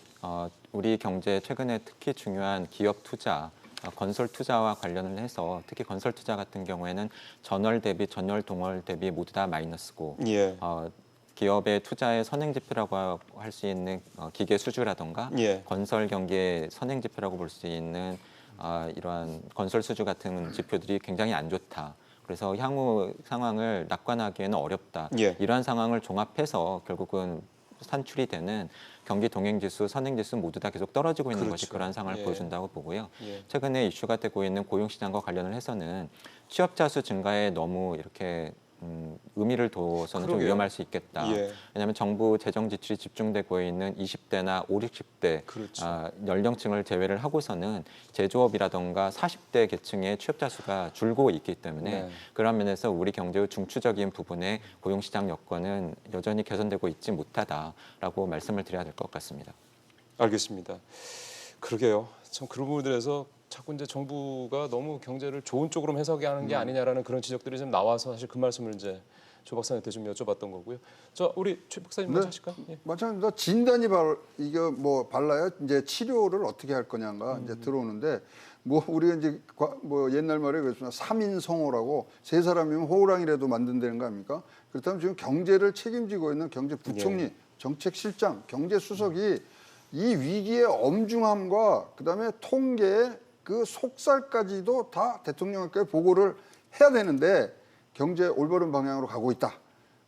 S3: 우리 경제에 최근에 특히 중요한 기업 투자, 건설 투자와 관련을 해서 특히 건설 투자 같은 경우에는 전월 대비, 전월 동월 대비 모두 다 마이너스고
S1: 예.
S3: 기업의 투자의 선행 지표라고 할 수 있는 기계 수주라던가
S1: 예.
S3: 건설 경기의 선행 지표라고 볼 수 있는 이러한 건설 수주 같은 지표들이 굉장히 안 좋다. 그래서 향후 상황을 낙관하기에는 어렵다.
S1: 예.
S3: 이러한 상황을 종합해서 결국은 산출이 되는 경기 동행지수, 선행지수 모두 다 계속 떨어지고 있는 것이
S1: 그렇죠.
S3: 그러한 상황을
S1: 예.
S3: 보여준다고 보고요.
S1: 예.
S3: 최근에 이슈가 되고 있는 고용시장과 관련을 해서는 취업자 수 증가에 너무 이렇게 의미를 둬서는 좀
S1: 그러게요.
S3: 위험할 수 있겠다.
S1: 예.
S3: 왜냐하면 정부 재정 지출이 집중되고 있는 20대나 5, 60대
S1: 그렇죠.
S3: 연령층을 제외를 하고서는 제조업이라던가 40대 계층의 취업자 수가 줄고 있기 때문에
S1: 네.
S3: 그런 면에서 우리 경제의 중추적인 부분의 고용시장 여건은 여전히 개선되고 있지 못하다라고 말씀을 드려야 될 것 같습니다.
S1: 알겠습니다. 그러게요. 참 그런 부분들에서 자꾸 이제 정부가 너무 경제를 좋은 쪽으로 해석이 하는 게 아니냐라는 그런 지적들이 좀 나와서 사실 그 말씀을 이제 조 박사님한테 좀 여쭤봤던 거고요. 저 우리 최 박사님 먼저 하실까요? 예.
S6: 마찬가지로 진단이 이게 뭐 발라야 이제 치료를 어떻게 할 거냐가 이제 들어오는데 뭐 우리가 이제 뭐 옛날 말에 그랬지만 삼인성호라고 세 사람이면 호랑이라도 만든다는 거 아닙니까? 그렇다면 지금 경제를 책임지고 있는 경제부총리,
S1: 예.
S6: 정책실장, 경제수석이 이 위기의 엄중함과 그다음에 통계의 그 속살까지도 다 대통령께 보고를 해야 되는데 경제 올바른 방향으로 가고 있다.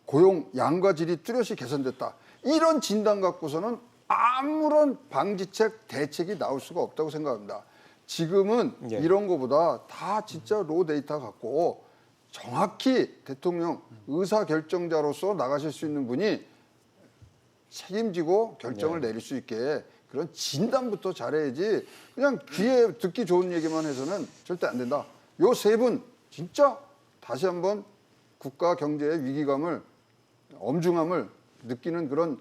S6: 고용 양과 질이 뚜렷이 개선됐다. 이런 진단 갖고서는 아무런 방지책, 대책이 나올 수가 없다고 생각합니다. 지금은
S1: 예.
S6: 이런 거보다 다 진짜 로 데이터 갖고 정확히 대통령 의사결정자로서 나가실 수 있는 분이 책임지고 결정을 내릴 수 있게 그런 진단부터 잘해야지 그냥 귀에 듣기 좋은 얘기만 해서는 절대 안 된다. 요 세 분 진짜 다시 한번 국가 경제의 위기감을 엄중함을 느끼는 그런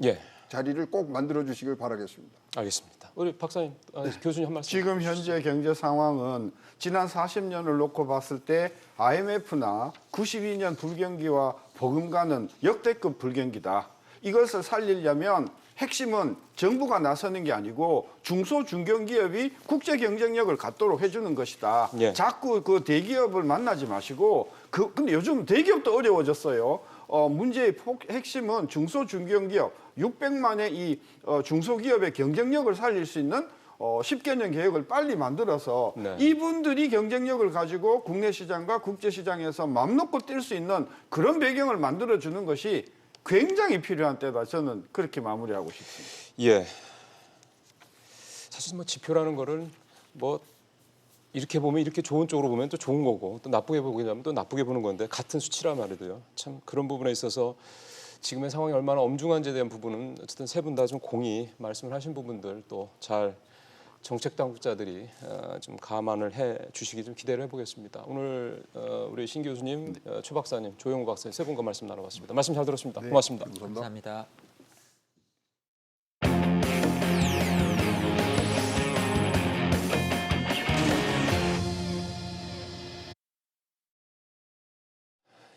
S1: 예.
S6: 자리를 꼭 만들어 주시길 바라겠습니다.
S1: 알겠습니다. 우리 박사님, 교수님 한 말씀.
S2: 지금 현재 경제 상황은 지난 40년을 놓고 봤을 때 IMF나 92년 불경기와 버금가는 역대급 불경기다. 이것을 살리려면 핵심은 정부가 나서는 게 아니고 중소 중견기업이 국제 경쟁력을 갖도록 해주는 것이다.
S1: 예.
S2: 자꾸 그 대기업을 만나지 마시고 근데 요즘 대기업도 어려워졌어요. 문제의 핵심은 중소 중견기업 600만의 이 중소기업의 경쟁력을 살릴 수 있는 10개년 계획을 빨리 만들어서
S1: 네.
S2: 이분들이 경쟁력을 가지고 국내 시장과 국제 시장에서 맘 놓고 뛸 수 있는 그런 배경을 만들어 주는 것이 굉장히 필요한 때다. 저는 그렇게 마무리하고 싶습니다.
S1: 예. 사실 뭐 지표라는 거를 뭐 이렇게 보면 이렇게 좋은 쪽으로 보면 또 좋은 거고 또 나쁘게 보게 되면 또 나쁘게 보는 건데 같은 수치라 말이도요. 참 그런 부분에 있어서 지금의 상황이 얼마나 엄중한지에 대한 부분은 어쨌든 세 분 다 좀 공히 말씀을 하신 부분들 또 잘 정책 당국자들이 좀 감안을 해 주시기 좀 기대를 해보겠습니다. 오늘 우리 신 교수님, 최 박사님, 조용호 박사님 세 분과 말씀 나눠봤습니다. 말씀 잘 들었습니다. 고맙습니다.
S3: 감사합니다.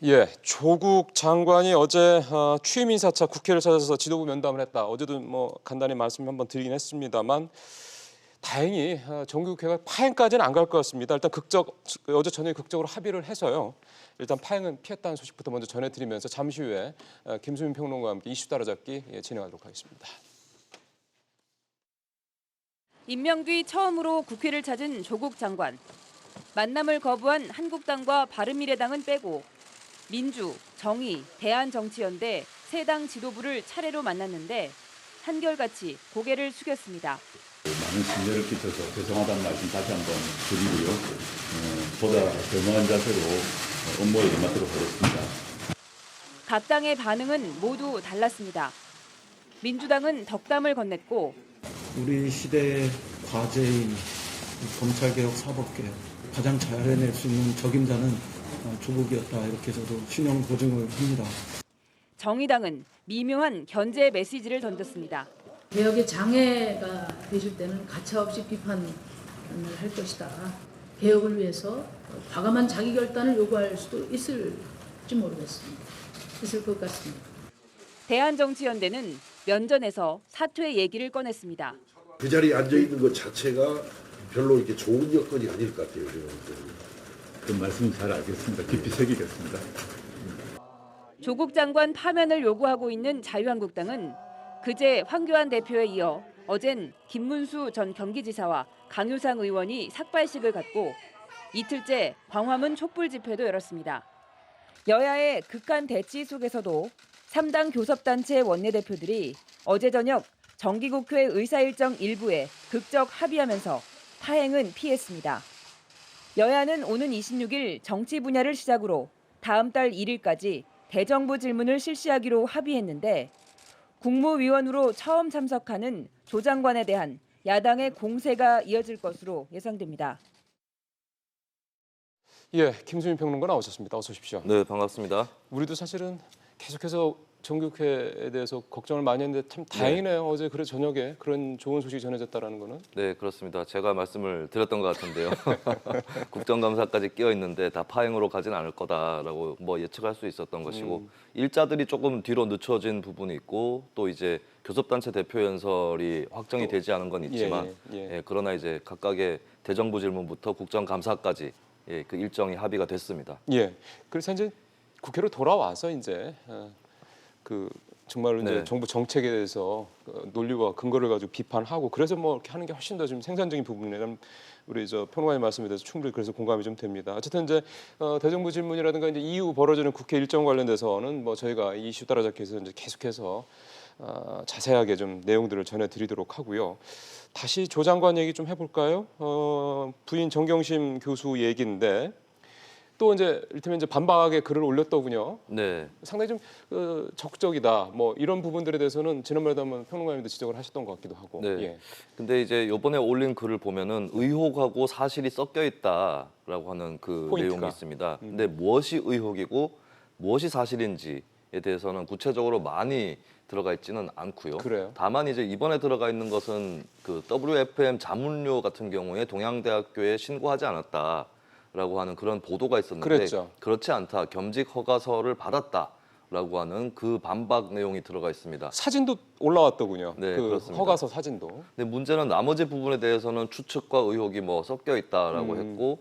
S1: 예, 조국 장관이 어제 취임 인사차 국회를 찾아서 지도부 면담을 했다. 어제도 뭐 간단히 말씀 한번 드리긴 했습니다만 다행히 정기국회가 파행까지는 안 갈 것 같습니다. 일단 어제 저녁에 극적으로 합의를 해서요. 일단 파행은 피했다는 소식부터 먼저 전해드리면서 잠시 후에 김수민 평론가와 함께 이슈 따라잡기 진행하도록 하겠습니다.
S7: 임명 뒤 처음으로 국회를 찾은 조국 장관. 만남을 거부한 한국당과 바른미래당은 빼고 민주, 정의, 대한정치연대 세 당 지도부를 차례로 만났는데 한결같이 고개를 숙였습니다.
S8: 많은 심려를 끼쳐서 죄송하다는 말씀 다시 한번 드리고요. 보다 겸허한 자세로 업무에 임하도록 하겠습니다.
S7: 각 당의 반응은 모두 달랐습니다. 민주당은 덕담을 건넸고
S9: 우리 시대의 과제인 검찰개혁, 사법개혁 가장 잘 해낼 수 있는 적임자는 조국이었다 이렇게 저도 신용 보증을 합니다.
S7: 정의당은 미묘한 견제 메시지를 던졌습니다.
S10: 개혁의 장애가 되실 때는 가차없이 비판을 할 것이다. 개혁을 위해서 과감한 자기결단을 요구할 수도 있을지 모르겠습니다. 있을 것 같습니다.
S7: 대한정치연대는 면전에서 사퇴 얘기를 꺼냈습니다.
S11: 그 자리에 앉아있는 것 자체가 별로 이렇게 좋은 여건이 아닐 것 같아요.
S8: 그 말씀 잘 알겠습니다. 깊이 새기겠습니다.
S7: 조국 장관 파면을 요구하고 있는 자유한국당은 그제 황교안 대표에 이어 어젠 김문수 전 경기지사와 강효상 의원이 삭발식을 갖고 이틀째 광화문 촛불 집회도 열었습니다. 여야의 극한 대치 속에서도 3당 교섭단체 원내대표들이 어제 저녁 정기국회 의사일정 일부에 극적 합의하면서 파행은 피했습니다. 여야는 오는 26일 정치 분야를 시작으로 다음 달 1일까지 대정부 질문을 실시하기로 합의했는데 국무위원으로 처음 참석하는 조 장관에 대한 야당의 공세가 이어질 것으로 예상됩니다.
S1: 예, 김수민 평론가 나오셨습니다. 어서 오십시오.
S12: 네, 반갑습니다.
S1: 우리도 사실은 계속해서 정기국회에 대해서 걱정을 많이 했는데 참 다행이네요. 어제 그래 저녁에 그런 좋은 소식이 전해졌다라는 거는.
S12: 네, 그렇습니다. 제가 말씀을 드렸던 것 같은데요. 국정감사까지 끼어 있는데 다 파행으로 가지는 않을 거다라고 뭐 예측할 수 있었던 것이고 일자들이 조금 뒤로 늦춰진 부분이 있고 또 이제 교섭단체 대표 연설이 확정이 되지 않은 건 있지만 그러나 이제 각각의 대정부 질문부터 국정감사까지 그 일정이 합의가 됐습니다.
S1: 예. 그래서 이제 국회로 돌아와서 이제 그 정말로 이제 정부 정책에 대해서 논리와 근거를 가지고 비판하고 그래서 뭐 이렇게 하는 게 훨씬 더 좀 생산적인 부분이라는 우리 저 평론가의 말씀에 대해서 충분히 그래서 공감이 좀 됩니다. 어쨌든 이제 대정부 질문이라든가 이제 이후 벌어지는 국회 일정 관련돼서는 뭐 저희가 이 이슈 따라잡기에서 이제 계속해서 자세하게 좀 내용들을 전해드리도록 하고요. 다시 조 장관 얘기 좀 해볼까요? 부인 정경심 교수 얘기인데. 또 이제 이를테면 이제 반박의 글을 올렸더군요.
S12: 네.
S1: 상당히 좀 적극적이다. 뭐 이런 부분들에 대해서는 지난번에도 한번 평론가님도 지적을 하셨던 것 같기도 하고.
S12: 네.
S1: 예.
S12: 근데 이제 이번에 올린 글을 보면은 의혹하고 사실이 섞여 있다라고 하는 그
S1: 포인트가.
S12: 내용이 있습니다. 근데 무엇이 의혹이고 무엇이 사실인지에 대해서는 구체적으로 많이 들어가 있지는 않고요.
S1: 그래요?
S12: 다만 이제 이번에 들어가 있는 것은 그 WFM 자문료 같은 경우에 동양대학교에 신고하지 않았다. 라고 하는 그런 보도가 있었는데
S1: 그랬죠.
S12: 그렇지 않다. 겸직 허가서를 받았다라고 하는 그 반박 내용이 들어가 있습니다.
S1: 사진도 올라왔더군요.
S12: 네,
S1: 그
S12: 그렇습니다.
S1: 허가서 사진도.
S12: 근데 문제는 나머지 부분에 대해서는 추측과 의혹이 뭐 섞여 있다라고 했고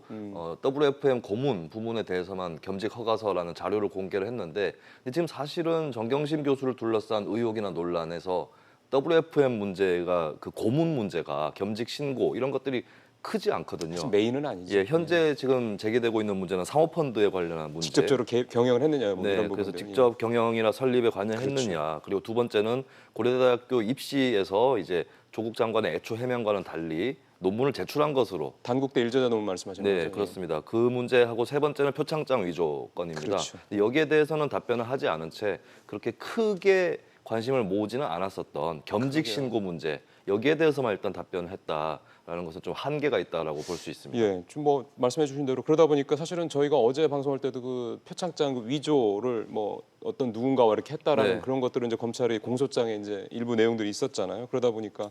S12: WFM 고문 부분에 대해서만 겸직 허가서라는 자료를 공개를 했는데 근데 지금 사실은 정경심 교수를 둘러싼 의혹이나 논란에서 WFM 문제가 그 고문 문제가 겸직 신고 이런 것들이 크지 않거든요.
S1: 메인은 아니죠.
S12: 예, 현재 지금 제기되고 있는 문제는 사모펀드에 관련한 문제.
S1: 직접적으로 경영을 했느냐 뭐
S12: 네,
S1: 이런
S12: 그래서
S1: 부분들.
S12: 직접 경영이나 설립에 관여했느냐.
S1: 그렇죠.
S12: 그리고 두 번째는 고려대학교 입시에서 이제 조국 장관의 애초 해명과는 달리 논문을 제출한 것으로.
S1: 단국대 일제자 논문 말씀하시는 거죠?
S12: 네, 그렇습니다. 그 문제하고 세 번째는 표창장 위조 건입니다.
S1: 그렇죠.
S12: 여기에 대해서는 답변을 하지 않은 채 그렇게 크게 관심을 모으지는 않았었던 겸직 신고 문제 여기에 대해서만 일단 답변을 했다라는 것은 좀 한계가 있다라고 볼 수 있습니다.
S1: 예, 좀 뭐 말씀해주신 대로 그러다 보니까 사실은 저희가 어제 방송할 때도 그 표창장 그 위조를 뭐 어떤 누군가와 이렇게 했다라는 그런 것들은 이제 검찰이 공소장에 이제 일부 내용들이 있었잖아요. 그러다 보니까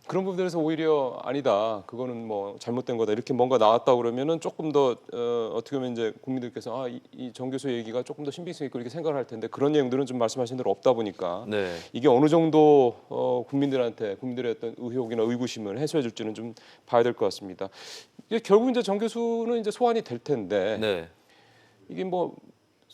S1: 그런 부분에서 오히려 아니다. 그거는 뭐 잘못된 거다. 이렇게 뭔가 나왔다 그러면은 조금 더 어떻게 보면 이제 국민들께서 이 정 교수 얘기가 조금 더 신빙성 있고 이렇게 생각을 할 텐데 그런 내용들은 좀 말씀하신 대로 없다 보니까
S12: 네.
S1: 이게 어느 정도 국민들의 어떤 의혹이나 의구심을 해소해 줄지는 좀 봐야 될 것 같습니다. 이게 결국 이제 정 교수는 이제 소환이 될 텐데
S12: 네.
S1: 이게 뭐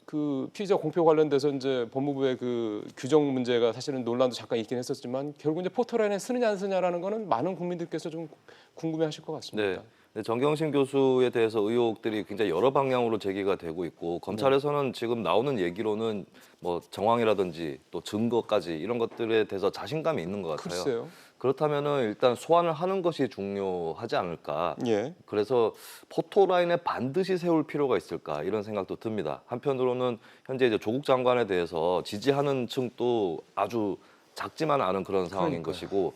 S1: 그 피의자 공표 관련돼서 이제 법무부의 그 규정 문제가 사실은 논란도 잠깐 있긴 했었지만 결국 이제 포토라인에 쓰느냐 안 쓰느냐라는 거는 많은 국민들께서 좀 궁금해하실 것 같습니다.
S12: 네, 정경심 교수에 대해서 의혹들이 굉장히 여러 방향으로 제기가 되고 있고 검찰에서는 지금 나오는 얘기로는 뭐 정황이라든지 또 증거까지 이런 것들에 대해서 자신감이 있는 것 같아요.
S1: 글쎄요.
S12: 그렇다면은 일단 소환을 하는 것이 중요하지 않을까.
S1: 예.
S12: 그래서 포토라인에 반드시 세울 필요가 있을까 이런 생각도 듭니다. 한편으로는 현재 이제 조국 장관에 대해서 지지하는 층도 아주 작지만 않은 그런 상황인 것이고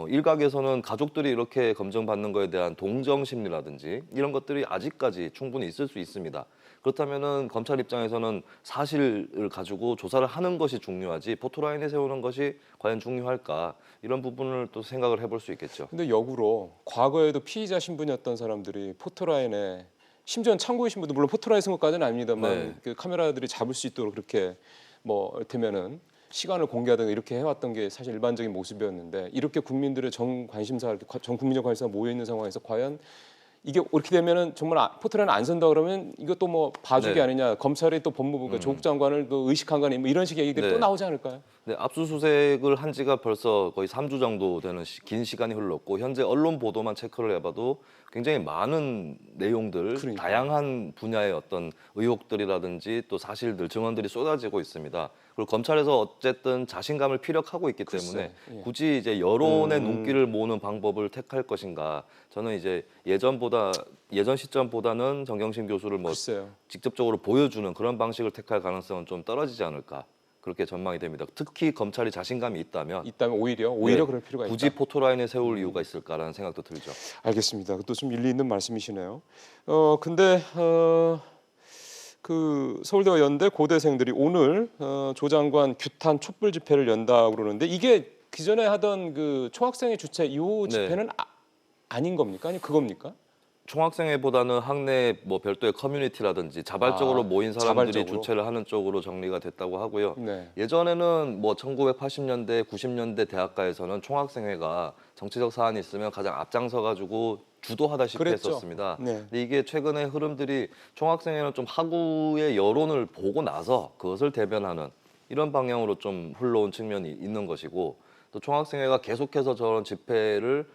S12: 일각에서는 가족들이 이렇게 검증받는 거에 대한 동정 심리라든지 이런 것들이 아직까지 충분히 있을 수 있습니다. 그렇다면은 검찰 입장에서는 사실을 가지고 조사를 하는 것이 중요하지 포토라인에 세우는 것이 과연 중요할까 이런 부분을 또 생각을 해볼 수 있겠죠.
S1: 근데 역으로 과거에도 피의자 신분이었던 사람들이 포토라인에 심지어 참고인 신분도 물론 포토라인 쓴 것까지는 아닙니다만
S12: 네.
S1: 그 카메라들이 잡을 수 있도록 그렇게 뭐 되면은 시간을 공개하든가 이렇게 해왔던 게 사실 일반적인 모습이었는데 이렇게 국민들의 전 국민적 관심사가 모여 있는 상황에서 과연 이게 이렇게 되면은 정말 포토라인 안 쓴다 그러면 이것도 뭐 봐주기
S12: 네.
S1: 아니냐 검찰이 또 법무부가 조국 장관을 또 의식한 거 아니냐 뭐 이런 식의 얘기들이
S12: 네.
S1: 또 나오지 않을까요?
S12: 네, 압수수색을 한 지가 벌써 거의 3주 정도 되는 긴 시간이 흘렀고 현재 언론 보도만 체크를 해봐도 굉장히 많은 내용들,
S1: 그러니까요.
S12: 다양한 분야의 어떤 의혹들이라든지 또 사실들, 증언들이 쏟아지고 있습니다. 그리고 검찰에서 어쨌든 자신감을 피력하고 있기 때문에
S1: 예.
S12: 굳이 이제 여론의 눈길을 모으는 방법을 택할 것인가? 저는 이제 예전 시점보다는 정경심 교수를 뭐
S1: 글쎄요.
S12: 직접적으로 보여주는 그런 방식을 택할 가능성은 좀 떨어지지 않을까? 그렇게 전망이 됩니다. 특히 검찰이 자신감이 있다면
S1: 오히려
S12: 네,
S1: 그럴 필요가
S12: 굳이
S1: 있다.
S12: 포토라인에 세울 이유가 있을까라는 생각도 들죠.
S1: 알겠습니다. 그것도 좀 일리 있는 말씀이시네요. 근데 그 서울대와 연대 고대생들이 오늘 조 장관 규탄 촛불 집회를 연다고 그러는데 이게 기존에 하던 그 총학생회 주최 이 집회는 아닌 겁니까? 아니 그겁니까?
S12: 총학생회보다는 학내 뭐 별도의 커뮤니티라든지 자발적으로 모인 사람들이
S1: 자발적으로.
S12: 주최를 하는 쪽으로 정리가 됐다고 하고요.
S1: 네.
S12: 예전에는 뭐 1980년대, 90년대 대학가에서는 총학생회가 정치적 사안이 있으면 가장 앞장서 가지고 주도하다시피
S1: 그랬죠.
S12: 했었습니다.
S1: 네.
S12: 근데 이게 최근의 흐름들이 총학생회는 좀 하구의 여론을 보고 나서 그것을 대변하는 이런 방향으로 좀 흘러온 측면이 있는 것이고 또 총학생회가 계속해서 저런 집회를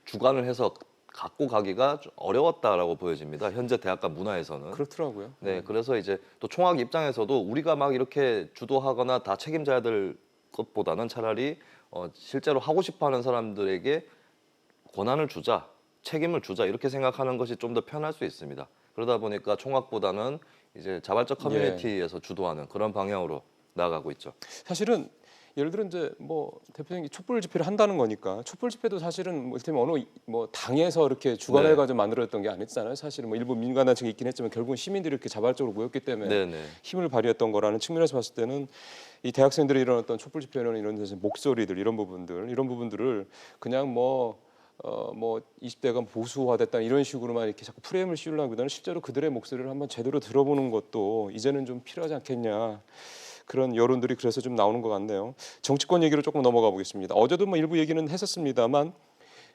S12: 주관을 해서 갖고 가기가 좀 어려웠다라고 보여집니다. 현재 대학가 문화에서는.
S1: 그렇더라고요.
S12: 네, 그래서 이제 또 총학 입장에서도 우리가 막 이렇게 주도하거나 다 책임져야 될 것보다는 차라리 실제로 하고 싶어하는 사람들에게 권한을 주자, 책임을 주자 이렇게 생각하는 것이 좀 더 편할 수 있습니다. 그러다 보니까 총학보다는 이제 자발적 커뮤니티에서 주도하는 그런 방향으로 나아가고 있죠.
S1: 사실은 예를 들어 이제 뭐 대표님이 촛불 집회를 한다는 거니까 촛불 집회도 사실은 뭐 이를테면 어느 뭐 당에서 이렇게 주관해가지고 만들어졌던 게 아니잖아요. 사실은 뭐 일부 민간단체가 있긴 했지만 결국은 시민들이 이렇게 자발적으로 모였기 때문에
S12: 네네.
S1: 힘을 발휘했던 거라는 측면에서 봤을 때는 이 대학생들이 이런 어떤 촛불 집회는 이런 데서 목소리들 이런 부분들을 그냥 뭐 20대가 보수화됐다 이런 식으로만 이렇게 자꾸 프레임을 씌우려기보다는 실제로 그들의 목소리를 한번 제대로 들어보는 것도 이제는 좀 필요하지 않겠냐. 그런 여론들이 그래서 좀 나오는 것 같네요. 정치권 얘기로 조금 넘어가 보겠습니다. 어제도 뭐 일부 얘기는 했었습니다만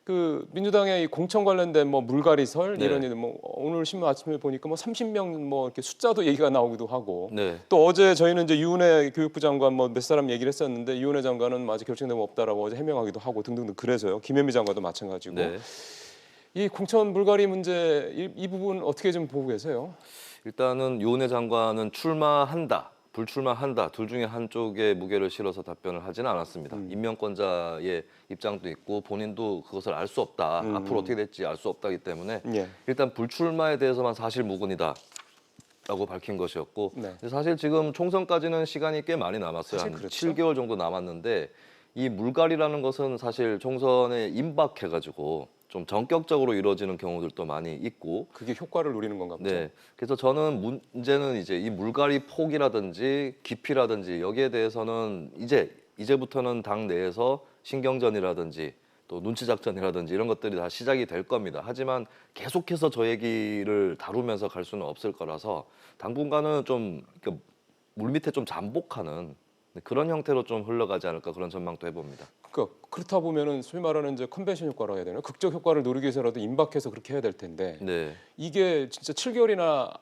S1: 그 민주당의 이 공천 관련된 뭐 물갈이설
S12: 네.
S1: 이런 일들 뭐 오늘 신문 아침에 보니까 뭐 30명 뭐 이렇게 숫자도 얘기가 나오기도 하고
S12: 네.
S1: 또 어제 저희는 이제 유은혜 교육부 장관 뭐 몇 사람 얘기를 했었는데 유은혜 장관은 아직 결정된 거 없다라고 어제 해명하기도 하고 등등등 그래서요. 김현미 장관도 마찬가지고
S12: 네.
S1: 이 공천 물갈이 문제 이 부분 어떻게 좀 보고 계세요?
S12: 일단은 유은혜 장관은 출마한다. 불출마한다. 둘 중에 한쪽에 무게를 실어서 답변을 하지는 않았습니다. 임명권자의 입장도 있고 본인도 그것을 알 수 없다. 앞으로 어떻게 될지 알 수 없다기 때문에
S1: 예.
S12: 일단 불출마에 대해서만 사실 무근이다. 라고 밝힌 것이었고
S1: 네.
S12: 근데 사실 지금 총선까지는 시간이 꽤 많이 남았어요.
S1: 사실
S12: 한
S1: 그렇죠.
S12: 7개월 정도 남았는데 이 물갈이라는 것은 사실 총선에 임박해가지고 좀 전격적으로 이루어지는 경우들도 많이 있고
S1: 그게 효과를 노리는 건가 보죠.
S12: 네, 그래서 저는 문제는 이제 이 물갈이 폭이라든지 깊이라든지 여기에 대해서는 이제부터는 당 내에서 신경전이라든지 또 눈치 작전이라든지 이런 것들이 다 시작이 될 겁니다. 하지만 계속해서 저 얘기를 다루면서 갈 수는 없을 거라서 당분간은 좀 물밑에 좀 잠복하는 그런 형태로 좀 흘러가지 않을까 그런 전망도 해봅니다.
S1: 그러니까 그렇다 보면은 소위 말하는 이제 컨벤션 효과라고 해야 되나? 극적 효과를 노리기 위해서라도 임박해서 그렇게 해야 될 텐데
S12: 네.
S1: 이게 진짜 7개월이나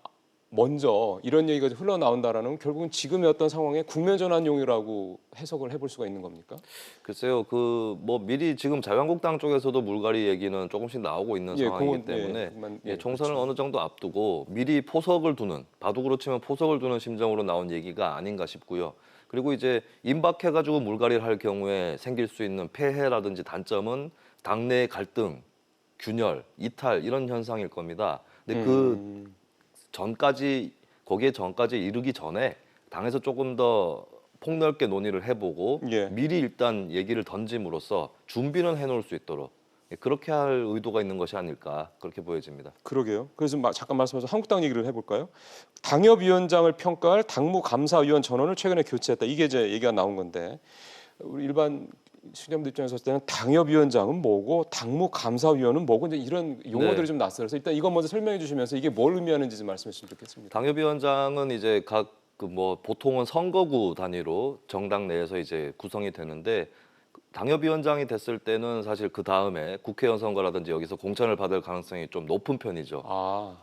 S1: 먼저 이런 얘기가 흘러나온다라는 결국은 지금의 어떤 상황에 국면 전환용이라고 해석을 해볼 수가 있는 겁니까?
S12: 글쎄요, 뭐 미리 지금 자유한국당 쪽에서도 물갈이 얘기는 조금씩 나오고 있는 상황이기 때문에 총선을 어느 정도 앞두고 미리 포석을 두는, 바둑으로 치면 포석을 두는 심정으로 나온 얘기가 아닌가 싶고요. 그리고 이제 임박해가지고 물갈이를 할 경우에 생길 수 있는 폐해라든지 단점은 당내 갈등, 균열, 이탈 이런 현상일 겁니다. 근데 거기에 전까지 이르기 전에 당에서 조금 더 폭넓게 논의를 해보고 미리 일단 얘기를 던짐으로써 준비는 해놓을 수 있도록 그렇게 할 의도가 있는 것이 아닐까 그렇게 보여집니다.
S1: 그러게요. 그래서 잠깐 말씀하셔서 한국당 얘기를 해볼까요? 당협위원장을 평가할 당무감사위원 전원을 최근에 교체했다. 이게 이제 얘기가 나온 건데 우리 일반 시청자분들 입장에서 봤을 때는 당협위원장은 뭐고 당무감사위원은 뭐고 이제 이런 용어들이 좀 낯설어서 그래서 일단 이거 먼저 설명해 주시면서 이게 뭘 의미하는지 좀 말씀해 주시면 좋겠습니다.
S12: 당협위원장은 이제 각 보통은 선거구 단위로 정당 내에서 이제 구성이 되는데 당협위원장이 됐을 때는 사실 그 다음에 국회의원 선거라든지 여기서 공천을 받을 가능성이 좀 높은 편이죠.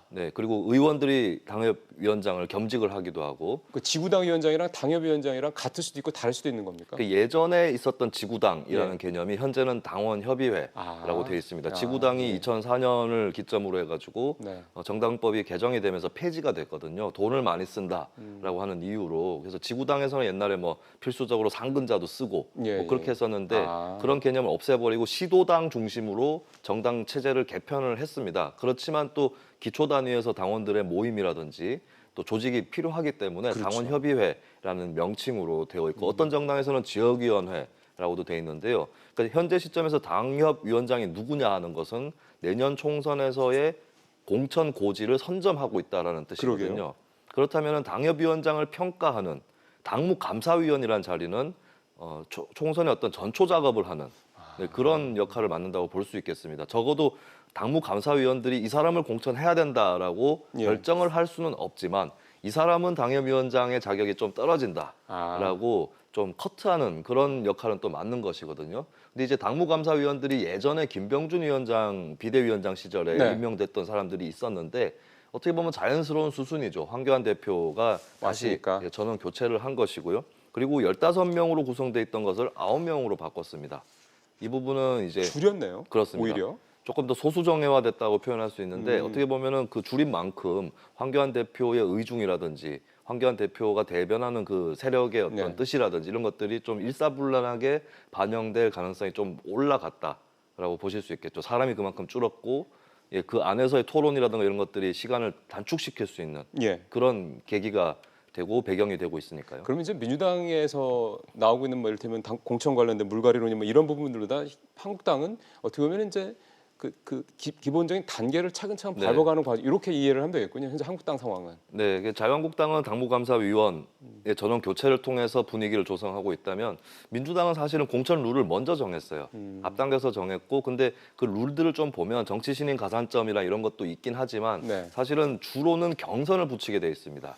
S12: 네, 그리고 의원들이 당협위원장을 겸직을 하기도 하고.
S1: 그 지구당 위원장이랑 당협위원장이랑 같을 수도 있고 다를 수도 있는 겁니까?
S12: 그 예전에 있었던 지구당이라는 개념이 현재는 당원협의회라고 되어 있습니다. 지구당이 2004년을 기점으로 해가지고 정당법이 개정이 되면서 폐지가 됐거든요. 돈을 많이 쓴다라고 하는 이유로. 그래서 지구당에서는 옛날에 뭐 필수적으로 상근자도 쓰고 뭐 그렇게 했었는데 그런 개념을 없애버리고 시도당 중심으로 정당 체제를 개편을 했습니다. 그렇지만 또 기초 단위에서 당원들의 모임이라든지 또 조직이 필요하기 때문에 당원협의회라는 명칭으로 되어 있고 어떤 정당에서는 지역위원회라고도 되어 있는데요. 그러니까 현재 시점에서 당협위원장이 누구냐 하는 것은 내년 총선에서의 공천 고지를 선점하고 있다라는 뜻이거든요. 그렇다면 당협위원장을 평가하는 당무감사위원이라는 자리는 총선의 어떤 전초 작업을 하는 그런 역할을 맡는다고 볼 수 있겠습니다. 적어도 당무감사위원들이 이 사람을 공천해야 된다라고 결정을 할 수는 없지만 이 사람은 당협위원장의 자격이 좀 떨어진다라고 좀 커트하는 그런 역할은 또 맞는 것이거든요. 근데 이제 당무감사위원들이 예전에 김병준 위원장 비대위원장 시절에 임명됐던 사람들이 있었는데 어떻게 보면 자연스러운 수순이죠. 황교안 대표가 다시 전원 교체를 한 것이고요. 그리고 15명으로 구성돼 있던 것을 9명으로 바꿨습니다. 이 부분은 이제
S1: 줄였네요.
S12: 그렇습니다.
S1: 오히려
S12: 조금 더 소수 정예화됐다고 표현할 수 있는데 어떻게 보면은 그 줄인 만큼 황교안 대표의 의중이라든지 황교안 대표가 대변하는 그 세력의 어떤 뜻이라든지 이런 것들이 좀 일사불란하게 반영될 가능성이 좀 올라갔다라고 보실 수 있겠죠. 사람이 그만큼 줄었고 그 안에서의 토론이라든가 이런 것들이 시간을 단축시킬 수 있는 그런 계기가 되고 배경이 되고 있으니까요.
S1: 그럼 이제 민주당에서 나오고 있는 뭐 이를테면 공천 관련된 물갈이론이 뭐 이런 부분들로 다 한국당은 어떻게 보면 이제 기본적인 단계를 차근차근 밟아가는 과정 이렇게 이해를 하면 되겠군요. 현재 한국당 상황은. 네,
S12: 자유한국당은 당무감사위원의 전원 교체를 통해서 분위기를 조성하고 있다면 민주당은 사실은 공천 룰을 먼저 정했어요. 앞당겨서 정했고 근데 그 룰들을 좀 보면 정치 신인 가산점이나 이런 것도 있긴 하지만 사실은 주로는 경선을 붙이게 돼 있습니다.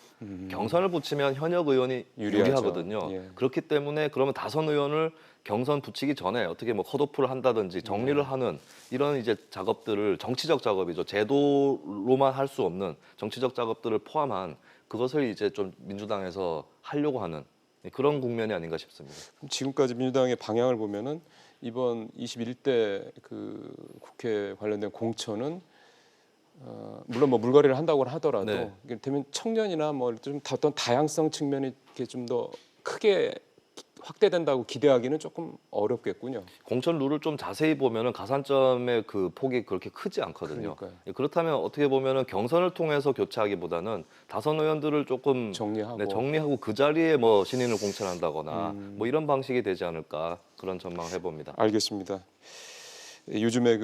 S12: 경선을 붙이면 현역 의원이 유리하거든요. 그렇기 때문에 그러면 다선 의원을 경선 붙이기 전에 어떻게 뭐 컷오프를 한다든지 정리를 하는 이런 이제 작업들을 정치적 작업이죠. 제도로만 할 수 없는 정치적 작업들을 포함한 그것을 이제 좀 민주당에서 하려고 하는 그런 국면이 아닌가 싶습니다.
S1: 지금까지 민주당의 방향을 보면은 이번 21대 그 국회 관련된 공천은 물론 뭐 물갈이를 한다고 하더라도 이를테면 청년이나 뭐 좀 어떤 다양성 측면이 이렇게 좀 더 크게 확대된다고 기대하기는 조금 어렵겠군요.
S12: 공천 룰을 좀 자세히 보면은 가산점의 그 폭이 그렇게 크지 않거든요. 그렇다면 어떻게 보면은 경선을 통해서 교체하기보다는 다선 의원들을 조금 정리하고 그 자리에 뭐 신인을 공천한다거나 뭐 이런 방식이 되지 않을까 그런 전망을 해봅니다.
S1: 알겠습니다. 요즘에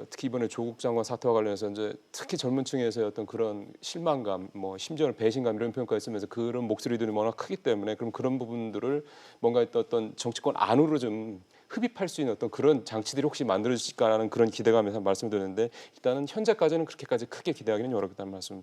S1: 특히 이번에 조국 장관 사태와 관련해서 이제 특히 젊은 층에서의 어떤 그런 실망감, 뭐 심지어는 배신감 이런 표현까지 쓰면서 그런 목소리들이 워낙 크기 때문에 그런 부분들을 뭔가 어떤 정치권 안으로 좀 흡입할 수 있는 어떤 그런 장치들이 혹시 만들어질까라는 그런 기대감에서 말씀드렸는데 일단은 현재까지는 그렇게까지 크게 기대하기는 어렵다는 말씀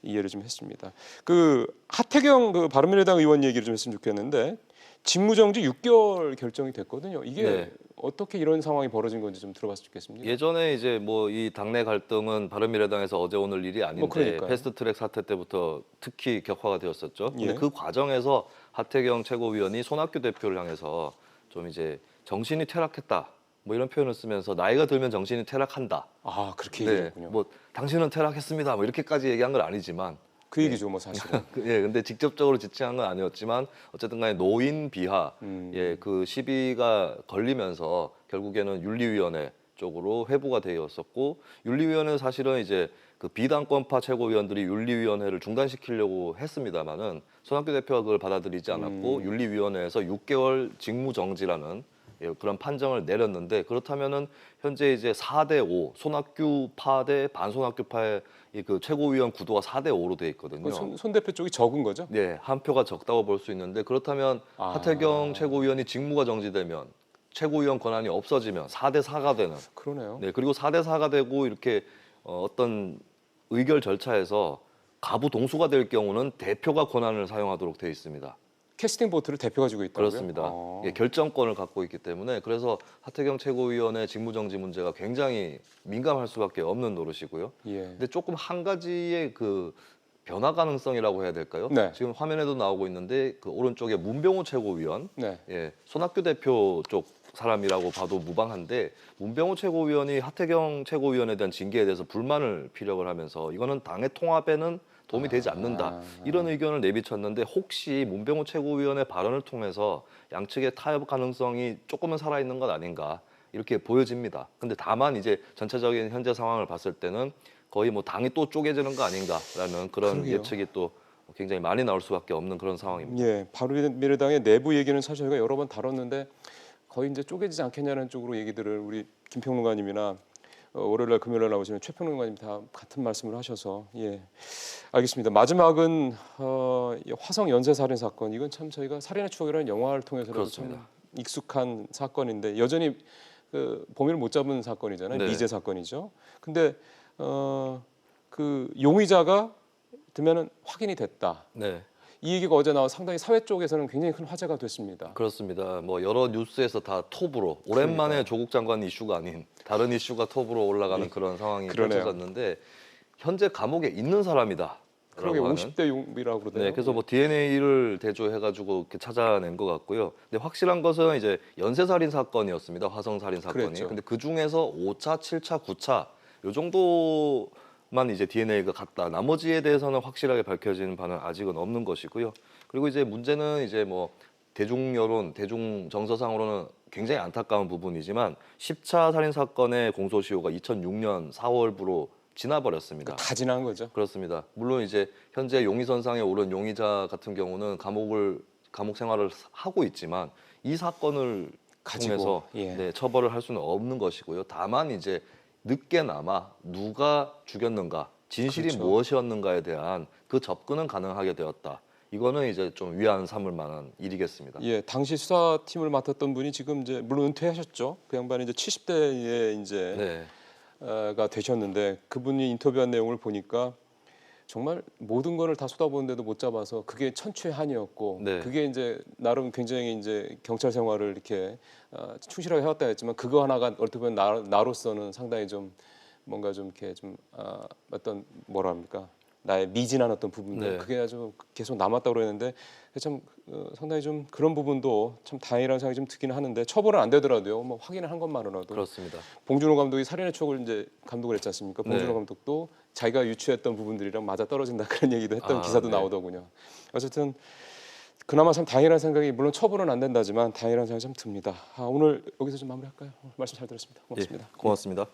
S1: 이해를 좀 했습니다. 그 하태경 그 바른미래당 의원 얘기를 좀 했으면 좋겠는데 직무정지 6개월 결정이 됐거든요. 이게
S12: 네.
S1: 어떻게 이런 상황이 벌어진 건지 좀 들어봤으면 좋겠습니다.
S12: 예전에 이제 뭐 이 당내 갈등은 바른미래당에서 어제 오늘 일이 아닌데
S1: 그러니까요.
S12: 패스트트랙 사태 때부터 특히 격화가 되었었죠. 근데
S1: 예.
S12: 그 과정에서 하태경 최고위원이 손학규 대표를 향해서 좀 이제 정신이 퇴락했다. 뭐 이런 표현을 쓰면서 나이가 들면 정신이 퇴락한다.
S1: 아 그렇게
S12: 네,
S1: 얘기했군요.
S12: 뭐 당신은 퇴락했습니다. 뭐 이렇게까지 얘기한 건 아니지만
S1: 그 얘기죠, 뭐 사실은.
S12: 예, 근데 직접적으로 지칭한 건 아니었지만 어쨌든 간에 노인 비하 예, 그 시비가 걸리면서 결국에는 윤리위원회 쪽으로 회부가 되었었고 윤리위원회는 사실은 이제 그 비당권파 최고위원들이 윤리위원회를 중단시키려고 했습니다만은 손학규 대표가 그걸 받아들이지 않았고 윤리위원회에서 6개월 직무정지라는 예, 그런 판정을 내렸는데 그렇다면은 현재 이제 4대5 손학규파 대 반손학규파의 그 최고위원 구도가 4대5로 돼 있거든요.
S1: 손 대표 쪽이 적은 거죠?
S12: 네, 한 표가 적다고 볼 수 있는데 그렇다면 하태경 최고위원이 직무가 정지되면 최고위원 권한이 없어지면 4대4가 되는.
S1: 그러네요.
S12: 네, 그리고 4대4가 되고 이렇게 어떤 의결 절차에서 가부 동수가 될 경우는 대표가 권한을 사용하도록 되어 있습니다.
S1: 캐스팅 보트를 대표가 지고 있다고요?
S12: 그렇습니다. 예, 결정권을 갖고 있기 때문에 그래서 하태경 최고위원의 직무정지 문제가 굉장히 민감할 수밖에 없는 노릇이고요.
S1: 예.
S12: 근데 조금 한 가지의 그 변화 가능성이라고 해야 될까요?
S1: 네.
S12: 지금 화면에도 나오고 있는데 그 오른쪽에 문병호 최고위원,
S1: 네.
S12: 예, 손학규 대표 쪽 사람이라고 봐도 무방한데 문병호 최고위원이 하태경 최고위원에 대한 징계에 대해서 불만을 피력을 하면서 이거는 당의 통합에는 도움이 되지 않는다. 이런 의견을 내비쳤는데 혹시 문병호 최고위원의 발언을 통해서 양측의 타협 가능성이 조금은 살아있는 것 아닌가 이렇게 보여집니다. 근데 다만 이제 전체적인 현재 상황을 봤을 때는 거의 뭐 당이 또 쪼개지는 거 아닌가라는 그런
S1: 그러게요.
S12: 예측이 또 굉장히 많이 나올 수밖에 없는 그런 상황입니다.
S1: 예, 바른미래당의 내부 얘기는 사실 저희가 여러 번 다뤘는데 거의 이제 쪼개지지 않겠냐는 쪽으로 얘기들을 우리 김평론가님이나 월요일날 금요일날 나오시는 최평론가님 다 같은 말씀을 하셔서 예, 알겠습니다. 마지막은 이 화성 연쇄 살인 사건 이건 참 저희가 살인의 추억이라는 영화를 통해서라도 참 익숙한 사건인데 여전히 그 범인을 못 잡은 사건이잖아요.
S12: 네.
S1: 미제 사건이죠. 근데 그 용의자가 되면은 확인이 됐다.
S12: 네.
S1: 이 얘기가 어제 나와 상당히 사회 쪽에서는 굉장히 큰 화제가 됐습니다.
S12: 그렇습니다. 뭐 여러 뉴스에서 다 톱으로 오랜만에 조국 장관 이슈가 아닌 다른 이슈가 톱으로 올라가는 그런 상황이
S1: 그러네요.
S12: 펼쳐졌는데 현재 감옥에 있는 사람이다.
S1: 그러게 50대 용비라고 그러더라고요.
S12: 네, 그래서 뭐 DNA를 대조해가지고 이렇게 찾아낸 것 같고요. 근데 확실한 것은 이제 연쇄살인 사건이었습니다. 화성살인 사건이.
S1: 그랬죠.
S12: 근데 그 중에서 5차, 7차, 9차 요 정도만 이제 DNA가 같다. 나머지에 대해서는 확실하게 밝혀지는 바는 아직은 없는 것이고요. 그리고 이제 문제는 이제 뭐 대중 여론, 대중 정서상으로는 굉장히 안타까운 부분이지만 10차 살인 사건의 공소시효가 2006년 4월부로 지나버렸습니다.
S1: 다 지난 거죠.
S12: 그렇습니다. 물론 이제 현재 용의선상에 오른 용의자 같은 경우는 감옥 생활을 하고 있지만 이 사건을 통해서
S1: 예.
S12: 네, 처벌을 할 수는 없는 것이고요. 다만 이제 늦게나마 누가 죽였는가, 진실이
S1: 그렇죠.
S12: 무엇이었는가에 대한 그 접근은 가능하게 되었다. 이거는 이제 좀 위안 삼을 만한 일이겠습니다.
S1: 예, 당시 수사팀을 맡았던 분이 지금 이제 물론 은퇴하셨죠. 그 양반이 이제 70대에 이제
S12: 네.
S1: 가 되셨는데 그분이 인터뷰한 내용을 보니까 정말 모든 거를 다 쏟아부었는데도 못 잡아서 그게 천추의 한이었고
S12: 네.
S1: 그게 이제 나름 굉장히 이제 경찰 생활을 이렇게 충실하게 해왔다 했지만 그거 하나가 어떻게 보면 나로서는 상당히 좀 뭔가 좀 이렇게 좀 어떤 뭐라 합니까 나의 미진한 어떤 부분들
S12: 네.
S1: 그게 아주 계속 남았다고 그랬는데 참 상당히 좀 그런 부분도 참 다행이라는 생각이 좀 들기는 하는데 처벌은 안 되더라도요. 뭐 확인을 한 것만으로도
S12: 그렇습니다.
S1: 봉준호 감독이 살인의 추억을 이제 감독을 했지 않습니까? 봉준호
S12: 네.
S1: 감독도 자기가 유추했던 부분들이랑 맞아 떨어진다 그런 얘기도 했던 기사도
S12: 네.
S1: 나오더군요. 어쨌든 그나마 참 다행이라는 생각이 물론 처벌은 안 된다지만 다행이라는 생각이 좀 듭니다. 오늘 여기서 좀 마무리할까요? 오늘 말씀 잘 들었습니다. 고맙습니다.
S12: 예, 고맙습니다.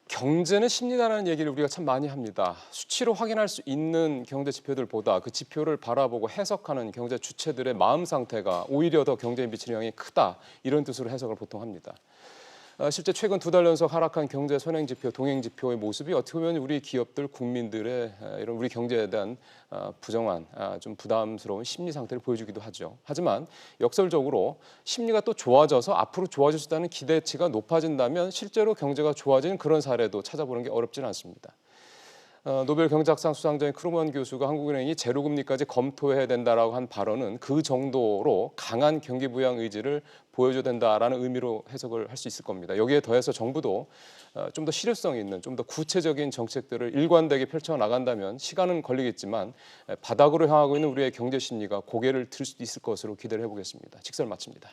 S1: 경제는 심리다라는 얘기를 우리가 참 많이 합니다. 수치로 확인할 수 있는 경제 지표들보다 그 지표를 바라보고 해석하는 경제 주체들의 마음 상태가 오히려 더 경제에 미치는 영향이 크다. 이런 뜻으로 해석을 보통 합니다. 실제 최근 2달 연속 하락한 경제 선행지표, 동행지표의 모습이 어떻게 보면 우리 기업들, 국민들의 이런 우리 경제에 대한 부정한, 좀 부담스러운 심리 상태를 보여주기도 하죠. 하지만 역설적으로 심리가 또 좋아져서 앞으로 좋아질 수 있다는 기대치가 높아진다면 실제로 경제가 좋아지는 그런 사례도 찾아보는 게 어렵지는 않습니다. 노벨 경제학상 수상자인 크루먼 교수가 한국은행이 제로금리까지 검토해야 된다라고 한 발언은 그 정도로 강한 경기 부양 의지를 보여줘야 된다라는 의미로 해석을 할 수 있을 겁니다. 여기에 더해서 정부도 좀 더 실효성 있는, 좀 더 구체적인 정책들을 일관되게 펼쳐나간다면 시간은 걸리겠지만 바닥으로 향하고 있는 우리의 경제 심리가 고개를 들 수도 있을 것으로 기대를 해보겠습니다. 직설 마칩니다.